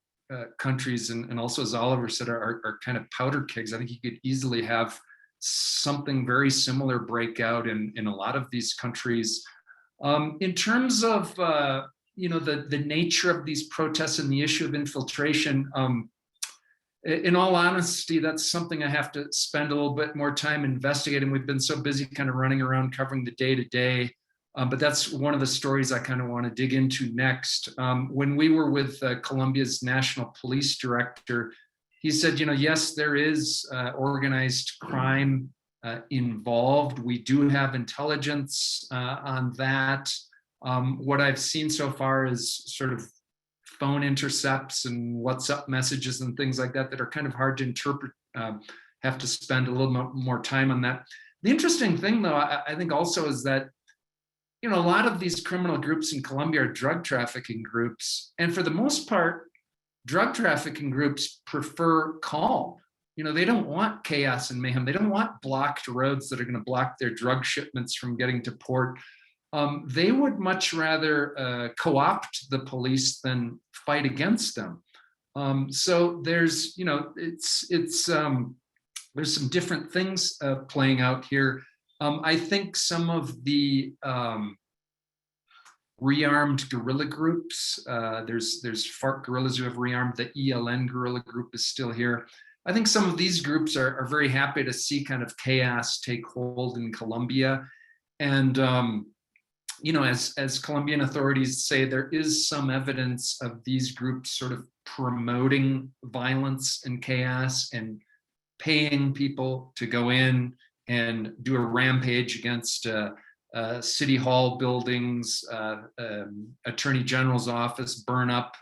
countries, and also as Oliver said, are kind of powder kegs. I think you could easily have something very similar break out in a lot of these countries. In terms of you know, the nature of these protests and the issue of infiltration, in all honesty, that's something I have to spend a little bit more time investigating. We've been so busy kind of running around covering the day-to-day, but that's one of the stories I kind of want to dig into next. When we were with Colombia's national police director, he said, you know, yes, there is organized crime involved. We do have intelligence on that. What I've seen so far is sort of phone intercepts and WhatsApp messages and things like that that are kind of hard to interpret. Have to spend a little more time on that. The interesting thing, though, I think also is that, you know, a lot of these criminal groups in Colombia are drug trafficking groups. And for the most part, drug trafficking groups prefer calm. they don't want chaos and mayhem. They don't want blocked roads that are going to block their drug shipments from getting to port. They would much rather co-opt the police than fight against them. So there's, there's some different things playing out here. I think some of the rearmed guerrilla groups, there's FARC guerrillas who have rearmed. The ELN guerrilla group is still here. I think some of these groups are very happy to see kind of chaos take hold in Colombia. And, as Colombian authorities say, there is some evidence of these groups sort of promoting violence and chaos and paying people to go in and do a rampage against city hall buildings, attorney general's office, burn up,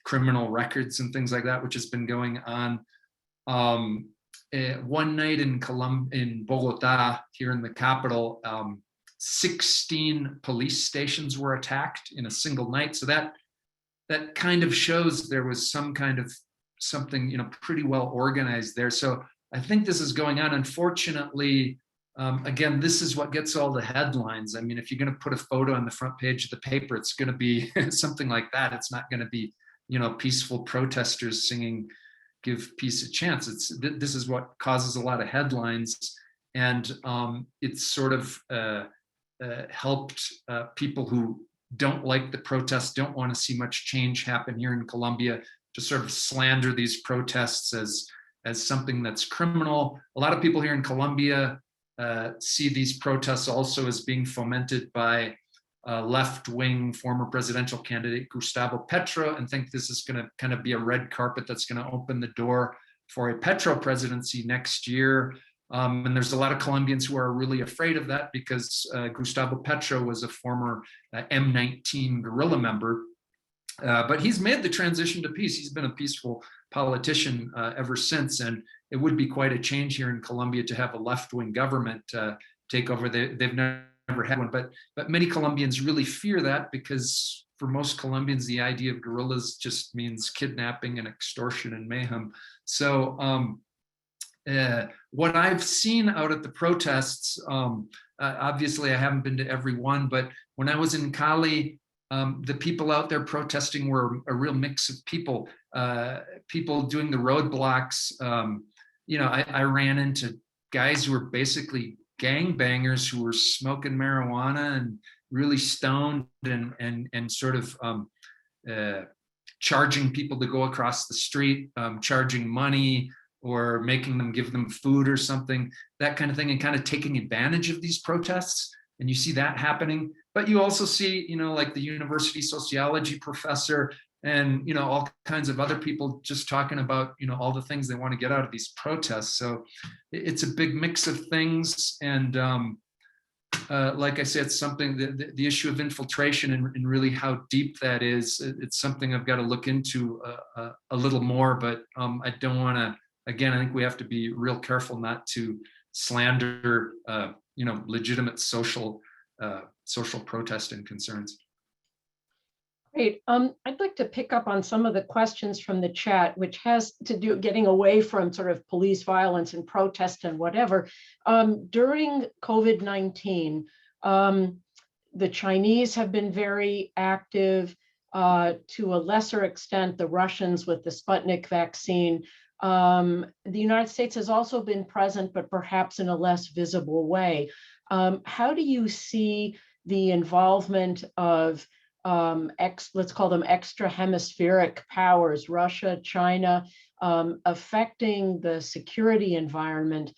criminal records and things like that, which has been going on. One night in Bogotá, here in the capital, 16 police stations were attacked in a single night. So that kind of shows there was some kind of something, pretty well organized there. So I think this is going on. Unfortunately, again, this is what gets all the headlines. I mean, if you're going to put a photo on the front page of the paper, it's going to be something like that. It's not going to be, peaceful protesters singing "Give Peace a Chance." This is what causes a lot of headlines, and it's sort of helped people who don't like the protests, don't want to see much change happen here in Colombia, to sort of slander these protests as something that's criminal. A lot of people here in Colombia see these protests also as being fomented by left-wing former presidential candidate Gustavo Petro, and think this is going to kind of be a red carpet that's going to open the door for a Petro presidency next year. And there's a lot of Colombians who are really afraid of that because Gustavo Petro was a former M19 guerrilla member. But he's made the transition to peace. He's been a peaceful politician ever since. And it would be quite a change here in Colombia to have a left-wing government take over. They've never had one. But many Colombians really fear that, because for most Colombians, the idea of guerrillas just means kidnapping and extortion and mayhem. So what I've seen out at the protests, obviously I haven't been to every one, but when I was in Cali, the people out there protesting were a real mix of people, people doing the roadblocks. I ran into guys who were basically gangbangers who were smoking marijuana and really stoned and sort of charging people to go across the street, charging money, or making them give them food or something, that kind of thing, and kind of taking advantage of these protests. And you see that happening. But you also see, like the university sociology professor and, all kinds of other people just talking about, all the things they want to get out of these protests. So it's a big mix of things. And like I said, it's something, the issue of infiltration and really how deep that is, it's something I've got to look into a little more, but I don't want to, again, I think we have to be real careful not to slander, legitimate social protest and concerns. Great. I'd like to pick up on some of the questions from the chat, which has to do getting away from sort of police violence and protest and whatever. During COVID-19, the Chinese have been very active. To a lesser extent, the Russians with the Sputnik vaccine. The United States has also been present, but perhaps in a less visible way. How do you see the involvement of let's call them extra hemispheric powers, Russia, China, affecting the security environment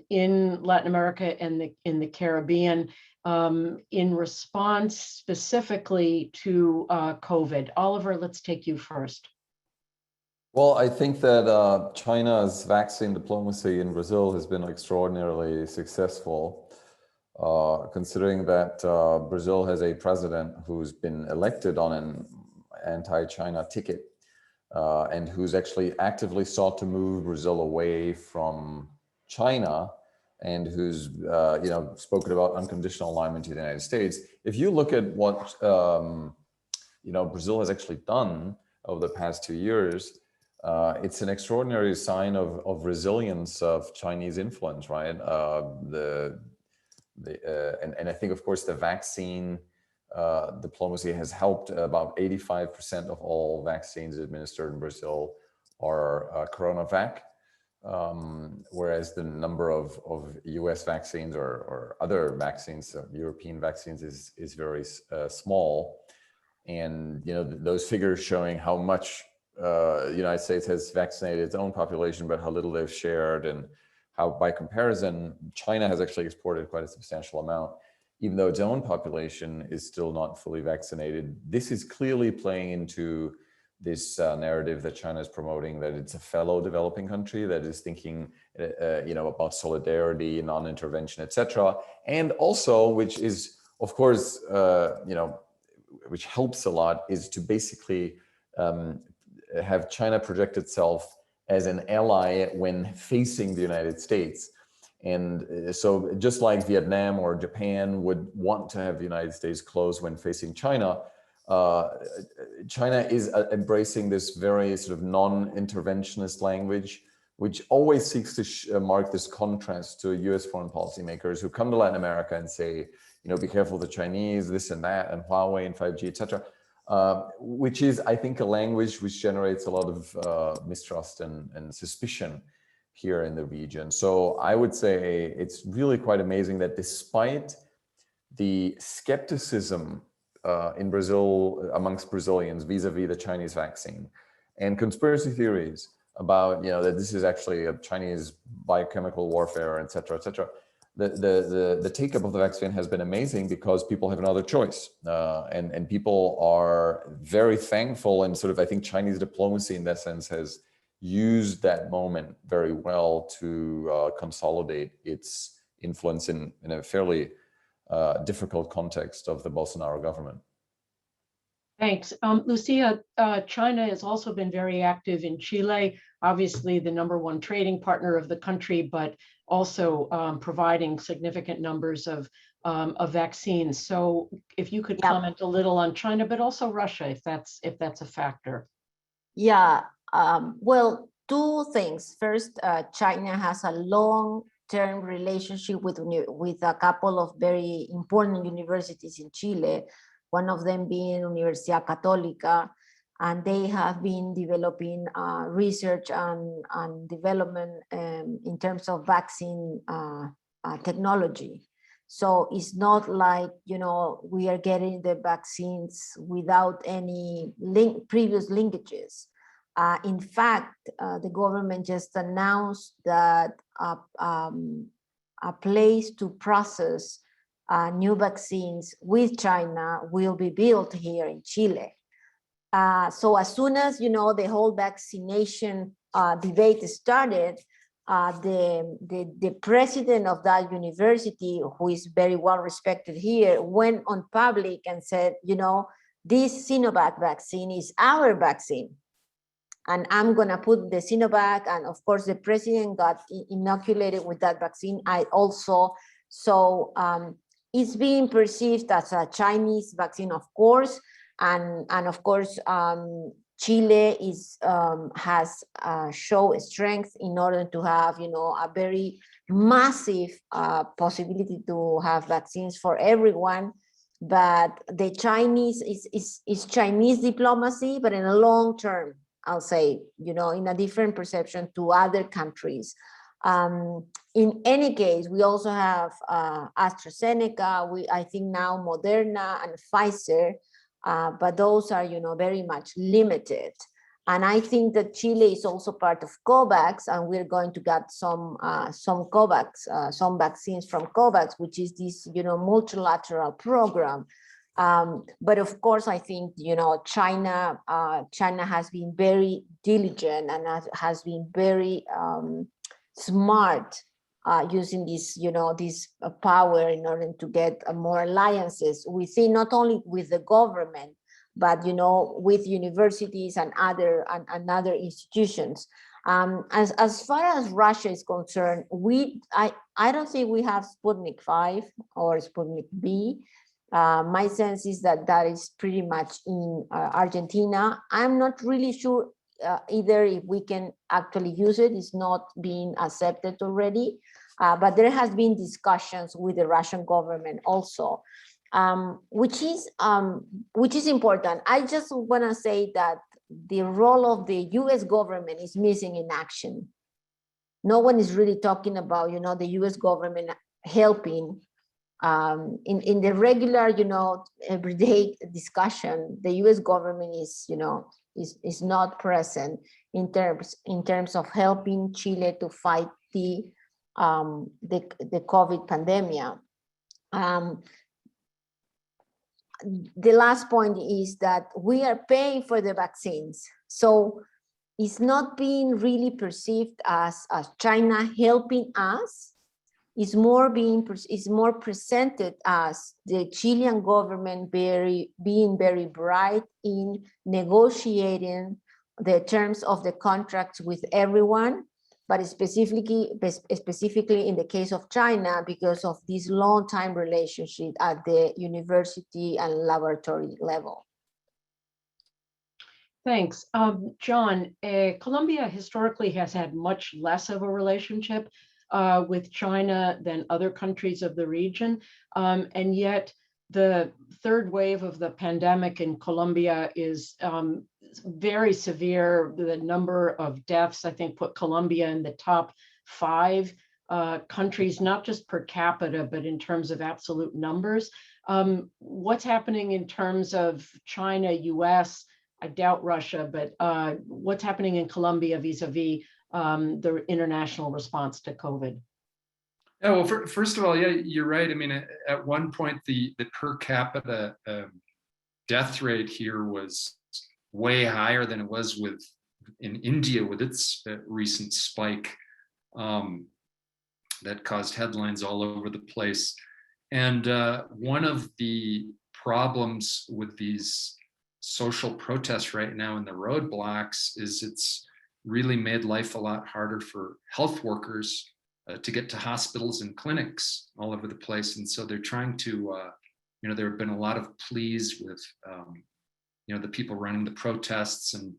in Latin America and in the Caribbean in response specifically to COVID? Oliver, let's take you first. Well, I think that China's vaccine diplomacy in Brazil has been extraordinarily successful, considering that Brazil has a president who's been elected on an anti-China ticket and who's actually actively sought to move Brazil away from China, and who's spoken about unconditional alignment to the United States. If you look at what Brazil has actually done over the past 2 years, it's an extraordinary sign of resilience of Chinese influence, right? And I think, of course, the vaccine diplomacy has helped. About 85% of all vaccines administered in Brazil are CoronaVac, whereas the number of US vaccines or other vaccines, European vaccines, is very small. And those figures showing how much the United States has vaccinated its own population, but how little they've shared, and how, by comparison, China has actually exported quite a substantial amount, even though its own population is still not fully vaccinated. This is clearly playing into this narrative that China is promoting, that it's a fellow developing country that is thinking, about solidarity, non-intervention, etc. And also, which is, of course, which helps a lot, is to basically have China project itself as an ally when facing the United States. And so just like Vietnam or Japan would want to have the United States close when facing China, China is embracing this very sort of non-interventionist language, which always seeks to mark this contrast to US foreign policy makers who come to Latin America and say, be careful of the Chinese, this and that, and Huawei and 5G, etc. Which is, I think, a language which generates a lot of mistrust and suspicion here in the region. So I would say it's really quite amazing that despite the skepticism in Brazil, amongst Brazilians vis-a-vis the Chinese vaccine, and conspiracy theories about that this is actually a Chinese biochemical warfare, etc., etc., the take-up of the vaccine has been amazing because people have another choice, and people are very thankful, and sort of, I think, Chinese diplomacy in that sense has used that moment very well to consolidate its influence in a fairly difficult context of the Bolsonaro government. Thanks. Lucía, China has also been very active in Chile, obviously the #1 trading partner of the country, but also providing significant numbers of vaccines. So if you could comment a little on China, but also Russia, if that's a factor. Yeah, well, two things. First, China has a long-term relationship with a couple of very important universities in Chile, one of them being Universidad Católica, and they have been developing research and development in terms of vaccine technology. So it's not like, we are getting the vaccines without any previous linkages. In fact, the government just announced that a place to process new vaccines with China will be built here in Chile. So as soon as, the whole vaccination debate started, the president of that university, who is very well respected here, went on public and said, this Sinovac vaccine is our vaccine. And I'm going to put the Sinovac, and of course, the president got inoculated with that vaccine. I also, so it's being perceived as a Chinese vaccine, of course, and of course, Chile has shown strength in order to have, a very massive possibility to have vaccines for everyone. But the Chinese is Chinese diplomacy, but in a long term, I'll say, in a different perception to other countries. In any case, we also have AstraZeneca, I think now Moderna and Pfizer, but those are, very much limited. And I think that Chile is also part of COVAX, and we're going to get some COVAX, some vaccines from COVAX, which is this, multilateral program. But of course, I think, China has been very diligent and has been very smart using this, this power in order to get more alliances within, not only with the government, but, with universities and other institutions. As far as Russia is concerned, I don't think we have Sputnik 5 or Sputnik B. My sense is that is pretty much in Argentina. I'm not really sure either if we can actually use it, it's not being accepted already. But there has been discussions with the Russian government also, which is important. I just want to say that the role of the U.S. government is missing in action. No one is really talking about, the U.S. government helping in the regular, everyday discussion. The U.S. government is not present in terms of helping Chile to fight the COVID pandemic. The last point is that we are paying for the vaccines, so it's not being really perceived as China helping us. It's more presented as the Chilean government being very bright in negotiating the terms of the contracts with everyone, but specifically in the case of China, because of this long-time relationship at the university and laboratory level. Thanks. John, Colombia historically has had much less of a relationship with China than other countries of the region. And yet the third wave of the pandemic in Colombia is very severe. The number of deaths, I think, put Colombia in the top 5 countries, not just per capita, but in terms of absolute numbers. What's happening in terms of China, US, I doubt Russia, but what's happening in Colombia vis-a-vis the international response to COVID? Yeah, well, first of all, yeah, you're right. I mean, at one point, the per capita death rate here was way higher than it was in India with its recent spike that caused headlines all over the place. And one of the problems with these social protests right now in the roadblocks is it's really made life a lot harder for health workers to get to hospitals and clinics all over the place. And so they're trying to, there have been a lot of pleas with, the people running the protests and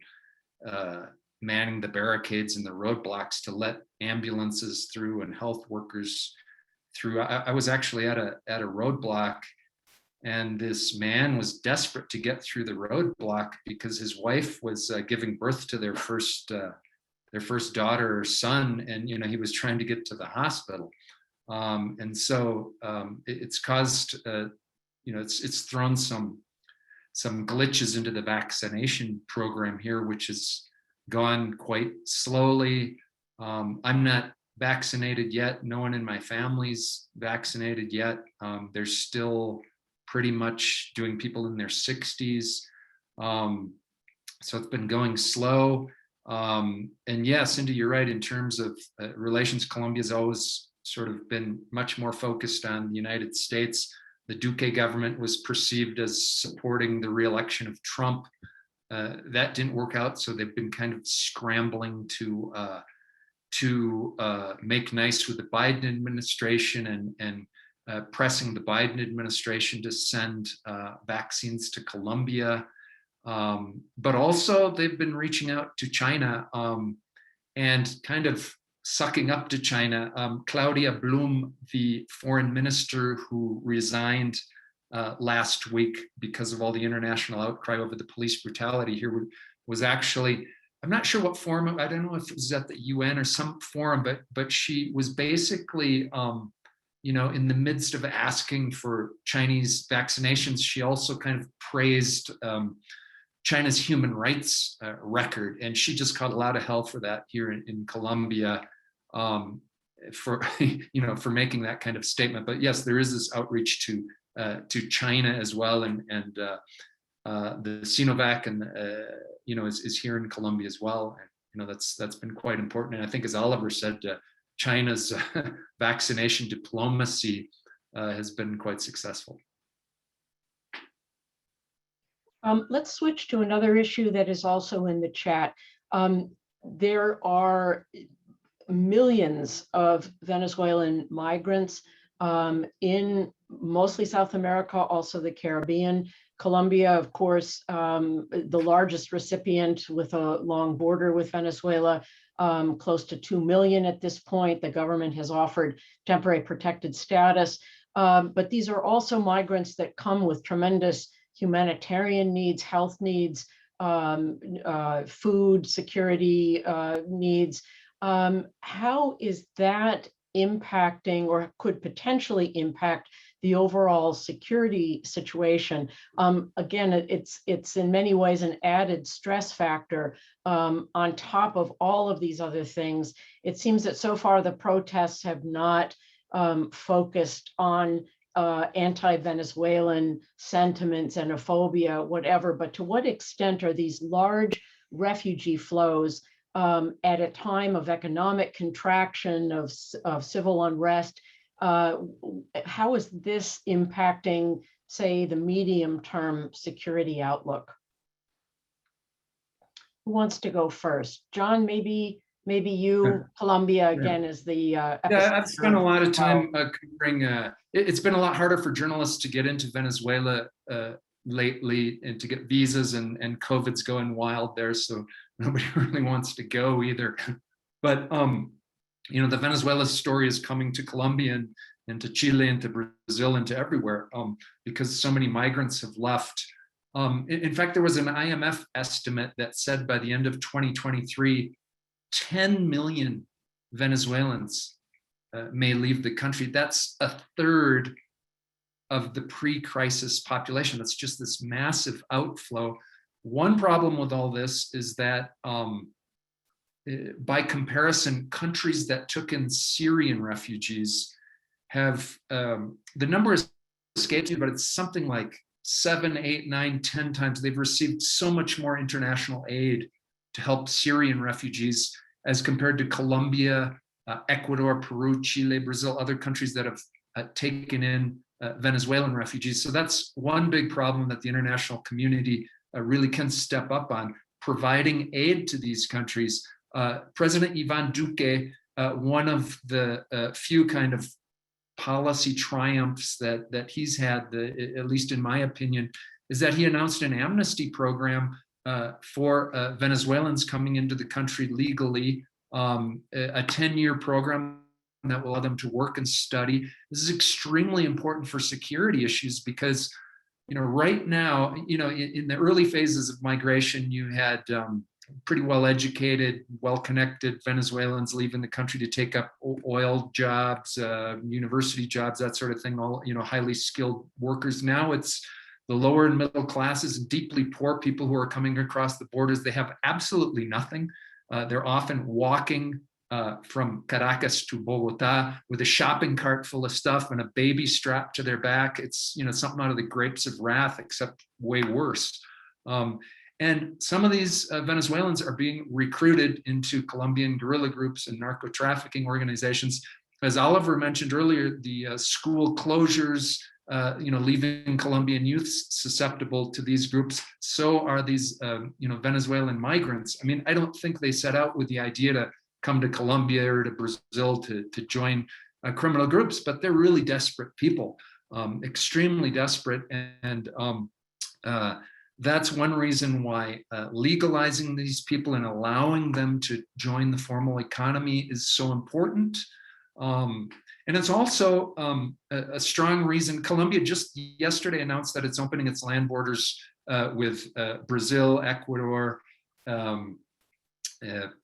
manning the barricades and the roadblocks to let ambulances through and health workers through. I was actually at a roadblock, and this man was desperate to get through the roadblock because his wife was giving birth to their first daughter or son, and he was trying to get to the hospital, and so it's caused it's thrown some glitches into the vaccination program here, which has gone quite slowly. I'm not vaccinated yet. No one in my family's vaccinated yet. They're still pretty much doing people in their 60s. So it's been going slow. And yeah, Cynthia, you're right. In terms of relations, Colombia's always sort of been much more focused on the United States. The Duque government was perceived as supporting the re-election of Trump. That didn't work out, so they've been kind of scrambling to make nice with the Biden administration and pressing the Biden administration to send vaccines to Colombia. But also they've been reaching out to China and kind of sucking up to China. Claudia Blum, the foreign minister who resigned last week because of all the international outcry over the police brutality here, was actually, I'm not sure what forum, I don't know if it was at the UN or some forum, but she was basically, in the midst of asking for Chinese vaccinations, she also kind of praised China's human rights record, and she just caught a lot of hell for that here in Colombia, for making that kind of statement. But yes, there is this outreach to China as well, and the Sinovac and is here in Colombia as well. And, that's been quite important. And I think, as Oliver said, China's vaccination diplomacy has been quite successful. Let's switch to another issue that is also in the chat. There are millions of Venezuelan migrants in mostly South America, also the Caribbean, Colombia, of course, the largest recipient with a long border with Venezuela, close to 2 million at this point. The government has offered temporary protected status, but these are also migrants that come with tremendous humanitarian needs, health needs, food security needs. How is that impacting or could potentially impact the overall security situation? Again, it's in many ways an added stress factor on top of all of these other things. It seems that so far the protests have not focused on anti-Venezuelan sentiments, xenophobia, whatever, but to what extent are these large refugee flows at a time of economic contraction, of civil unrest? How is this impacting, say, the medium-term security outlook? Who wants to go first? John, maybe you. Colombia again is the yeah. I've spent a lot of time covering. It's been a lot harder for journalists to get into Venezuela lately and to get visas, and COVID's going wild there, so nobody really wants to go either. But you know, the Venezuela story is coming to Colombia and to Chile and to Brazil and to everywhere because so many migrants have left. In fact, there was an IMF estimate that said by the end of 2023, 10 million Venezuelans may leave the country. That's a third of the pre-crisis population. That's just this massive outflow. One problem with all this is that by comparison, countries that took in Syrian refugees have, the number has escaped me, but it's something like 7, 8, 9, 10 times. They've received so much more international aid to help Syrian refugees as compared to Colombia, Ecuador, Peru, Chile, Brazil, other countries that have taken in Venezuelan refugees. So that's one big problem that the international community really can step up on, providing aid to these countries. President Ivan Duque, one of the few kind of policy triumphs that he's had, at least in my opinion, is that he announced an amnesty program for Venezuelans coming into the country legally, a 10-year program that will allow them to work and study. This is extremely important for security issues because, you know, right now, you know, in the early phases of migration, you had pretty well-educated, well-connected Venezuelans leaving the country to take up oil jobs, university jobs, that sort of thing, all, you know, highly skilled workers. Now it's the lower and middle classes and deeply poor people who are coming across the borders. They have absolutely nothing. They're often walking from Caracas to Bogotá with a shopping cart full of stuff and a baby strapped to their back. It's, you know, something out of the Grapes of Wrath, except way worse. And some of these Venezuelans are being recruited into Colombian guerrilla groups and narco trafficking organizations. As Oliver mentioned earlier, the school closures, you know, leaving Colombian youth susceptible to these groups. So are these, you know, Venezuelan migrants. I mean, I don't think they set out with the idea to come to Colombia or to Brazil to join criminal groups, but they're really desperate people, extremely desperate. And that's one reason why legalizing these people and allowing them to join the formal economy is so important. And it's also a strong reason. Colombia just yesterday announced that it's opening its land borders with Brazil, Ecuador,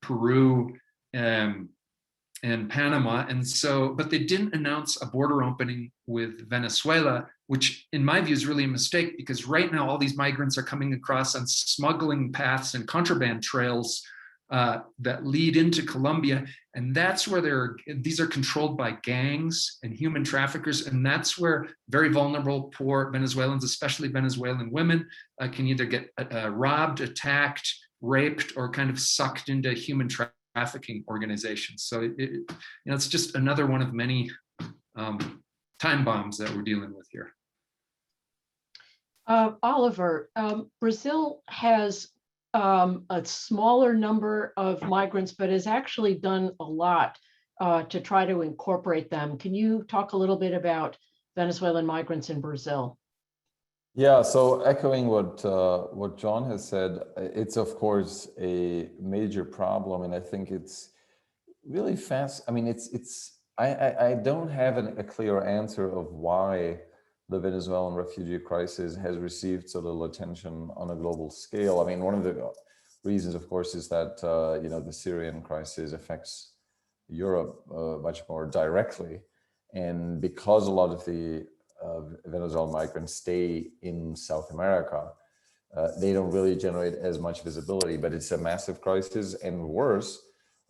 Peru, and Panama. And so, but they didn't announce a border opening with Venezuela, which in my view is really a mistake, because right now all these migrants are coming across on smuggling paths and contraband trails that lead into Colombia. And that's where these are controlled by gangs and human traffickers. And that's where very vulnerable, poor Venezuelans, especially Venezuelan women, can either get robbed, attacked, raped, or kind of sucked into human trafficking organizations. So you know, it's just another one of many time bombs that we're dealing with here. Oliver, Brazil has a smaller number of migrants, but has actually done a lot to try to incorporate them. Can you talk a little bit about Venezuelan migrants in Brazil? Yeah, so echoing what John has said, it's of course a major problem, and I think it's really fast. I mean, I don't have a clear answer of why the Venezuelan refugee crisis has received so little attention on a global scale. I mean, one of the reasons, of course, is that you know, the Syrian crisis affects Europe much more directly, and because a lot of the Venezuelan migrants stay in South America, they don't really generate as much visibility, but it's a massive crisis. And worse,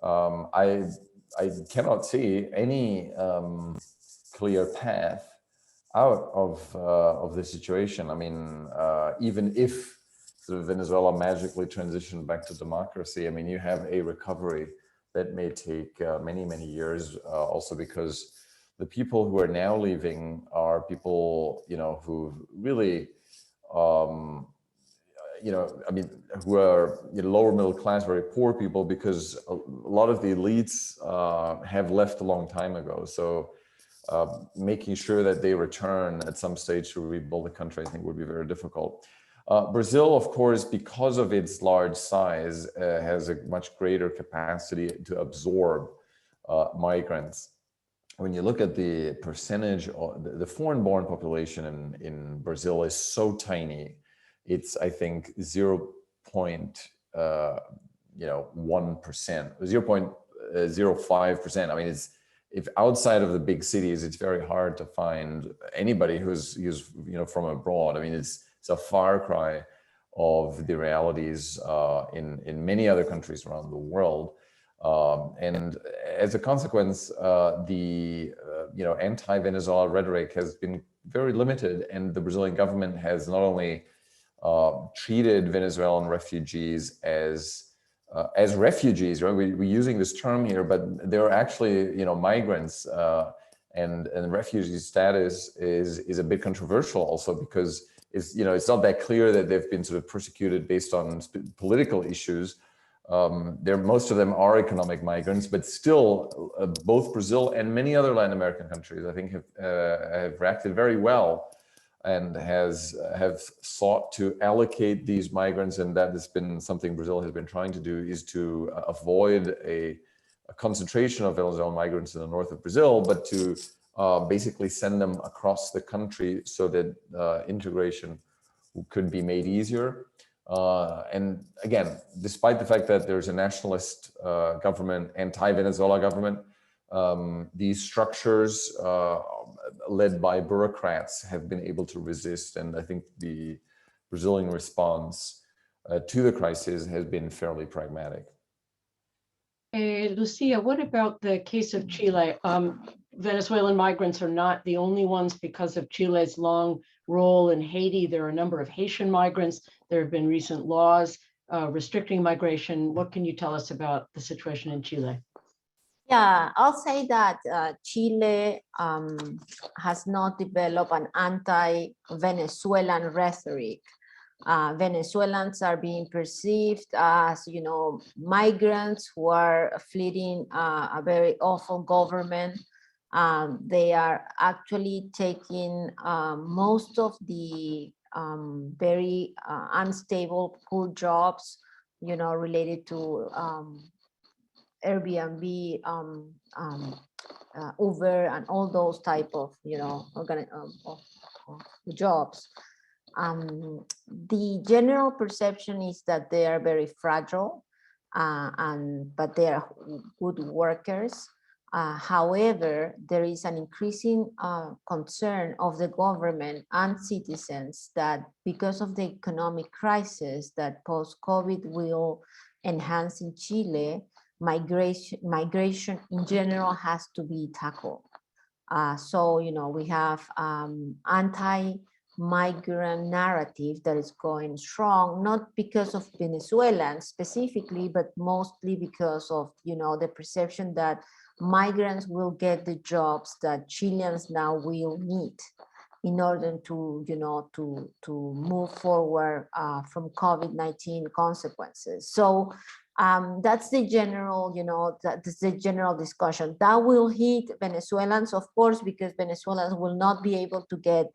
I cannot see any clear path out of the situation. I mean, even if sort of Venezuela magically transitioned back to democracy, I mean, you have a recovery that may take many, many years, also because the people who are now leaving are people, you know, who really, you know, I mean, who are, you know, lower middle class, very poor people, because a lot of the elites have left a long time ago. So making sure that they return at some stage to rebuild the country, I think would be very difficult. Brazil, of course, because of its large size, has a much greater capacity to absorb migrants. When you look at the percentage, the foreign-born population in Brazil is so tiny. It's, I think, 0.1%, 0.05%. I mean, it's, if outside of the big cities, it's very hard to find anybody who's you know, from abroad. I mean, it's a far cry of the realities in many other countries around the world. And as a consequence, the you know, anti-Venezuela rhetoric has been very limited, and the Brazilian government has not only treated Venezuelan refugees as refugees, right? We're using this term here, but they're actually, you know, migrants, and refugee status is a bit controversial also, because it's, you know, it's not that clear that they've been sort of persecuted based on political issues. Most of them are economic migrants, but still, both Brazil and many other Latin American countries, I think, have reacted very well and have sought to allocate these migrants, and that has been something Brazil has been trying to do, is to avoid a concentration of Venezuelan migrants in the north of Brazil, but to basically send them across the country so that integration could be made easier. And again, despite the fact that there's a nationalist government, anti-Venezuela government, these structures led by bureaucrats have been able to resist. And I think the Brazilian response to the crisis has been fairly pragmatic. Lucía, what about the case of Chile? Venezuelan migrants are not the only ones because of Chile's long role in Haiti. There are a number of Haitian migrants. There have been recent laws restricting migration. What can you tell us about the situation in Chile? Yeah, I'll say that Chile has not developed an anti-Venezuelan rhetoric. Venezuelans are being perceived as, you know, migrants who are fleeing a very awful government. They are actually taking most of the very unstable, poor jobs, you know, related to Airbnb, Uber, and all those type of, you know, of jobs. The general perception is that they are very fragile, but they are good workers. However, there is an increasing concern of the government and citizens that because of the economic crisis that post-COVID will enhance in Chile, migration in general has to be tackled. So, you know, we have anti-migrant narrative that is going strong, not because of Venezuelans specifically, but mostly because of, you know, the perception that migrants will get the jobs that Chileans now will need in order to, you know, to move forward from COVID-19 consequences. So That's the general, that's the general discussion. That will hit Venezuelans, of course, because Venezuelans will not be able to get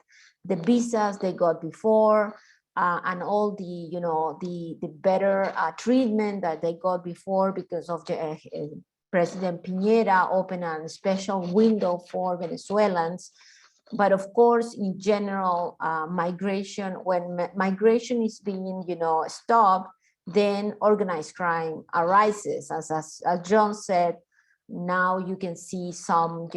the visas they got before, and all the better treatment that they got before, because of the President Piñera opened a special window for Venezuelans. But of course, in general, migration, when migration is being, stopped, then organized crime arises. As John said, now you can see some,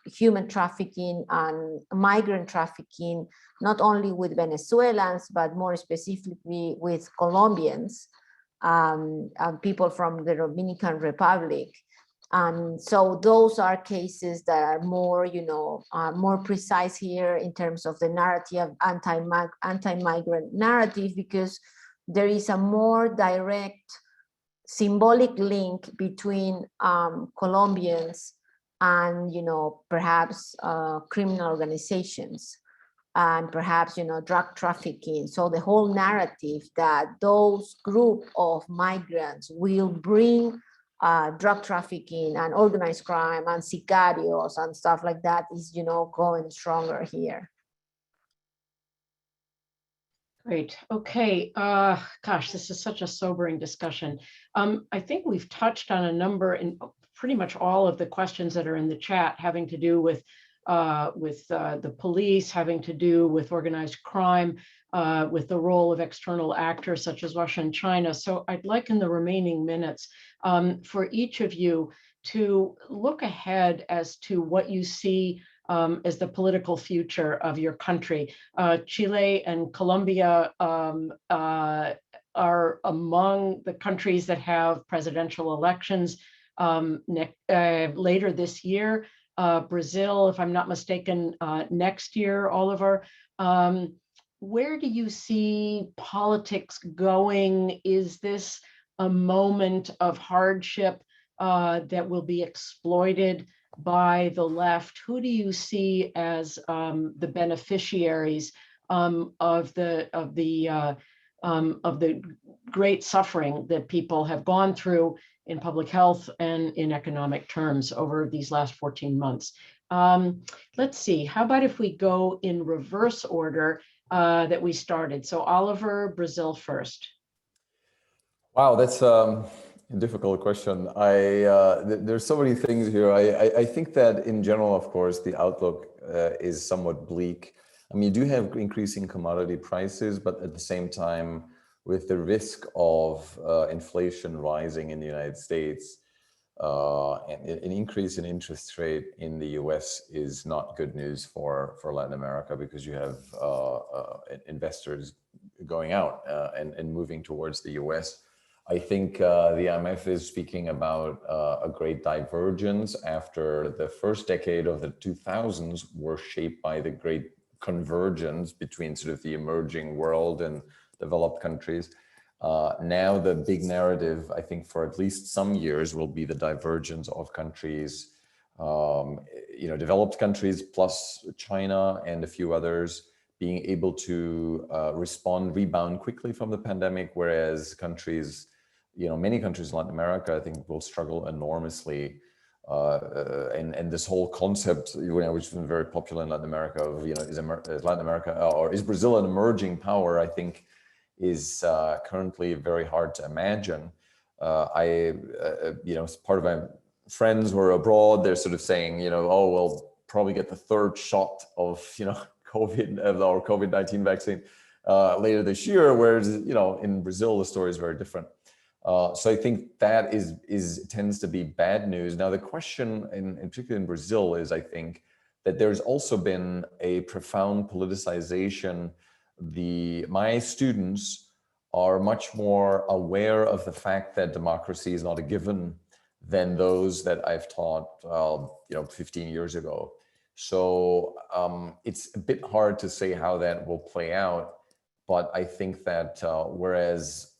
human trafficking and migrant trafficking, not only with Venezuelans, but more specifically with Colombians, and people from the Dominican Republic. And so those are cases that are more, more precise here in terms of the narrative, anti-migrant narrative, because there is a more direct symbolic link between Colombians and, perhaps criminal organizations, and perhaps, drug trafficking. So the whole narrative that those group of migrants will bring drug trafficking and organized crime and sicarios and stuff like that is, going stronger here. Great. Okay. Gosh, this is such a sobering discussion. I think we've touched on a number in pretty much all of the questions that are in the chat, having to do with the police, having to do with organized crime, with the role of external actors such as Russia and China. So I'd like in the remaining minutes for each of you to look ahead as to what you see as the political future of your country. Chile and Colombia are among the countries that have presidential elections later this year. Brazil, if I'm not mistaken, next year, Oliver. Where do you see politics going? Is this a moment of hardship that will be exploited by the left? Who do you see as the beneficiaries of the great suffering that people have gone through in public health and in economic terms over these last 14 months? Let's see, how about if we go in reverse order that we started? So Oliver, Brazil first. Wow, that's a difficult question. There's so many things here. I think that in general, of course, the outlook is somewhat bleak. I mean, you do have increasing commodity prices, but at the same time, with the risk of inflation rising in the United States, and an increase in interest rate in the US is not good news for Latin America, because you have investors going out and moving towards the US. I think the IMF is speaking about a great divergence after the first decade of the 2000s were shaped by the great convergence between sort of the emerging world and developed countries. Now the big narrative, I think, for at least some years will be the divergence of countries, developed countries plus China and a few others being able to rebound quickly from the pandemic, whereas countries, many countries in Latin America, I think, will struggle enormously. And this whole concept, which has been very popular in Latin America, of, is Latin America or is Brazil an emerging power, I think is currently very hard to imagine. Part of my friends who are abroad, they're sort of saying, oh, we'll probably get the third shot of, COVID-19 vaccine later this year, whereas, in Brazil, the story is very different. So I think that tends to be bad news. Now, the question, in particular in Brazil, is, I think, that there's also been a profound politicization. My students are much more aware of the fact that democracy is not a given than those that I've taught, 15 years ago. So it's a bit hard to say how that will play out, but I think that whereas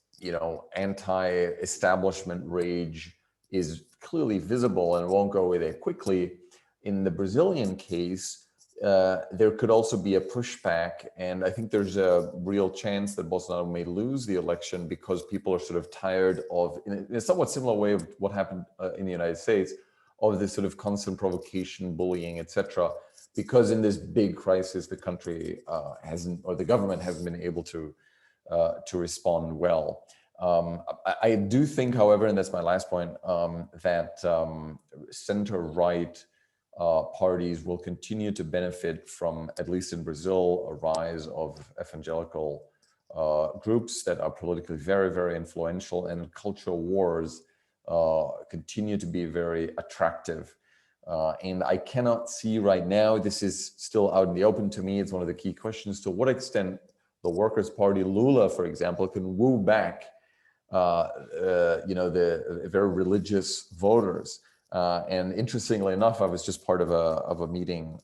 anti-establishment rage is clearly visible and won't go away that quickly, in the Brazilian case, there could also be a pushback. And I think there's a real chance that Bolsonaro may lose the election because people are sort of tired of, in a somewhat similar way of what happened in the United States, of this sort of constant provocation, bullying, etc. Because in this big crisis, the country hasn't, or the government hasn't been able to respond well. I do think, however, and that's my last point, that center-right parties will continue to benefit from, at least in Brazil, a rise of evangelical groups that are politically very, very influential, and cultural wars continue to be very attractive. And I cannot see right now, this is still out in the open to me, it's one of the key questions, to what extent the Workers' Party, Lula, for example, can woo back the very religious voters. And interestingly enough, I was just part of a meeting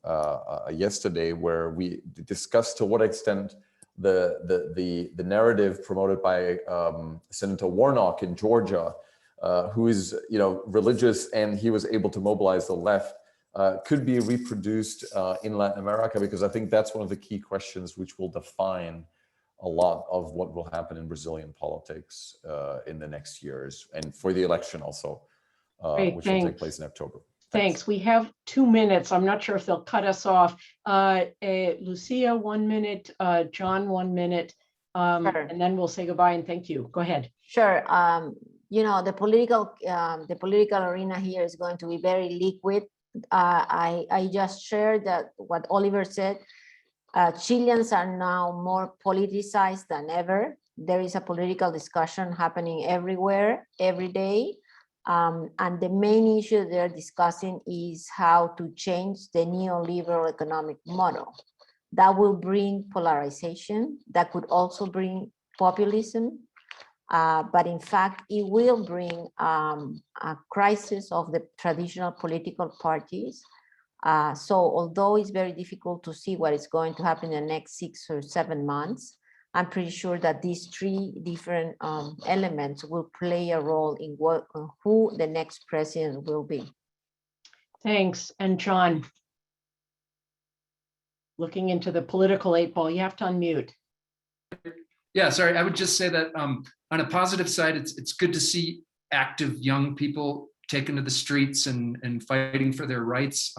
yesterday where we discussed to what extent the narrative promoted by Senator Warnock in Georgia, who is religious, and he was able to mobilize the left, could be reproduced in Latin America, because I think that's one of the key questions which will define a lot of what will happen in Brazilian politics in the next years, and for the election also. Great, which will take place in October. Thanks. We have 2 minutes. I'm not sure if they'll cut us off. Lucía, 1 minute. John, 1 minute. Sure. And then we'll say goodbye and thank you. Go ahead. Sure. The political arena here is going to be very liquid. I just shared that what Oliver said. Chileans are now more politicized than ever. There is a political discussion happening everywhere, every day. And the main issue they're discussing is how to change the neoliberal economic model. That will bring polarization, that could also bring populism, but in fact, it will bring a crisis of the traditional political parties. So although it's very difficult to see what is going to happen in the next 6 or 7 months, I'm pretty sure that these 3 different elements will play a role in who the next president will be. Thanks. And John, looking into the political 8 ball, you have to unmute. Yeah, sorry, I would just say that on a positive side, it's good to see active young people taken to the streets and fighting for their rights.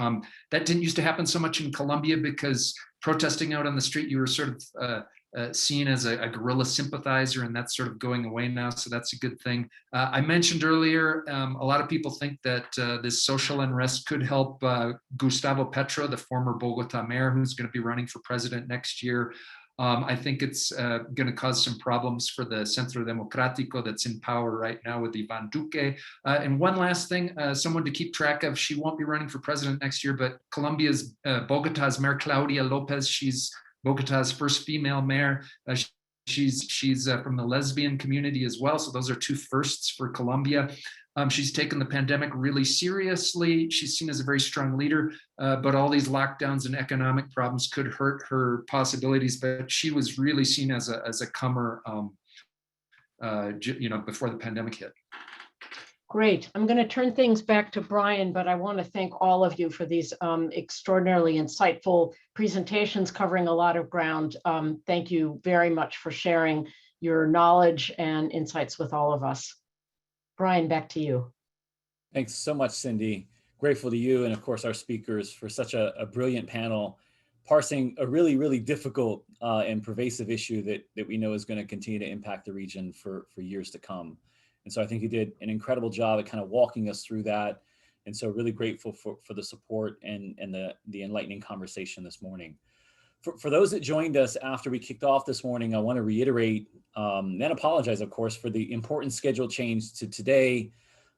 That didn't used to happen so much in Colombia, because protesting out on the street, you were sort of seen as a guerrilla sympathizer, and that's sort of going away now, so that's a good thing. I mentioned earlier, a lot of people think that this social unrest could help Gustavo Petro, the former Bogotá mayor, who's going to be running for president next year. I think it's going to cause some problems for the Centro Democrático that's in power right now with Iván Duque. And one last thing, someone to keep track of, she won't be running for president next year, but Colombia's Bogotá's mayor, Claudia Lopez, she's Bogotá's first female mayor. She's from the lesbian community as well. So those are 2 firsts for Colombia. She's taken the pandemic really seriously. She's seen as a very strong leader, but all these lockdowns and economic problems could hurt her possibilities. But she was really seen as a comer, before the pandemic hit. Great. I'm going to turn things back to Brian, but I want to thank all of you for these extraordinarily insightful presentations covering a lot of ground. Thank you very much for sharing your knowledge and insights with all of us. Brian, back to you. Thanks so much, Cindy. Grateful to you and of course our speakers for such a brilliant panel, parsing a really, really difficult and pervasive issue that we know is going to continue to impact the region for years to come. And so I think you did an incredible job at kind of walking us through that. And so really grateful for the support and the enlightening conversation this morning. For those that joined us after we kicked off this morning, I want to reiterate and apologize, of course, for the important schedule change to today.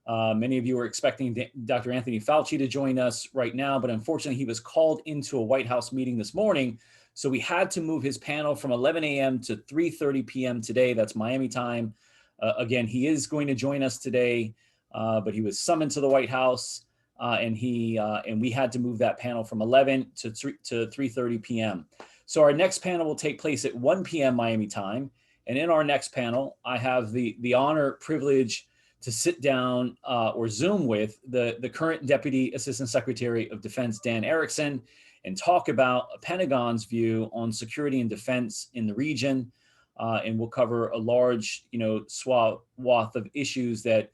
Many of you were expecting Dr. Anthony Fauci to join us right now, but unfortunately he was called into a White House meeting this morning. So we had to move his panel from 11 a.m. to 3:30 p.m. today. That's Miami time. Again, he is going to join us today, but he was summoned to the White House, and we had to move that panel from 11 to 3:30 p.m. So our next panel will take place at 1 p.m. Miami time, and in our next panel, I have the honor, privilege to sit down or Zoom with the current Deputy Assistant Secretary of Defense, Dan Erickson, and talk about Pentagon's view on security and defense in the region. And we'll cover a large, swath of issues that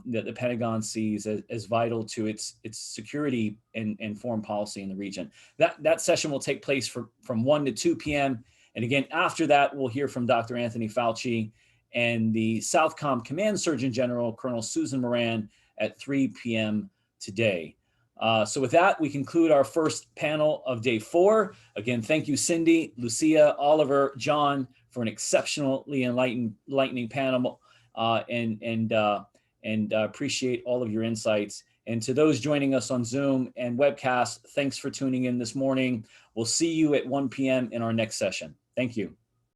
that the Pentagon sees as vital to its security and foreign policy in the region. That session will take place from 1 to 2 p.m. And again, after that, we'll hear from Dr. Anthony Fauci and the Southcom Command Surgeon General, Colonel Susan Moran, at 3 p.m. today. So with that, we conclude our first panel of day 4. Again, thank you, Cindy, Lucía, Oliver, John, for an exceptionally enlightening panel, and appreciate all of your insights. And to those joining us on Zoom and webcast, thanks for tuning in this morning. We'll see you at 1 p.m. in our next session. Thank you.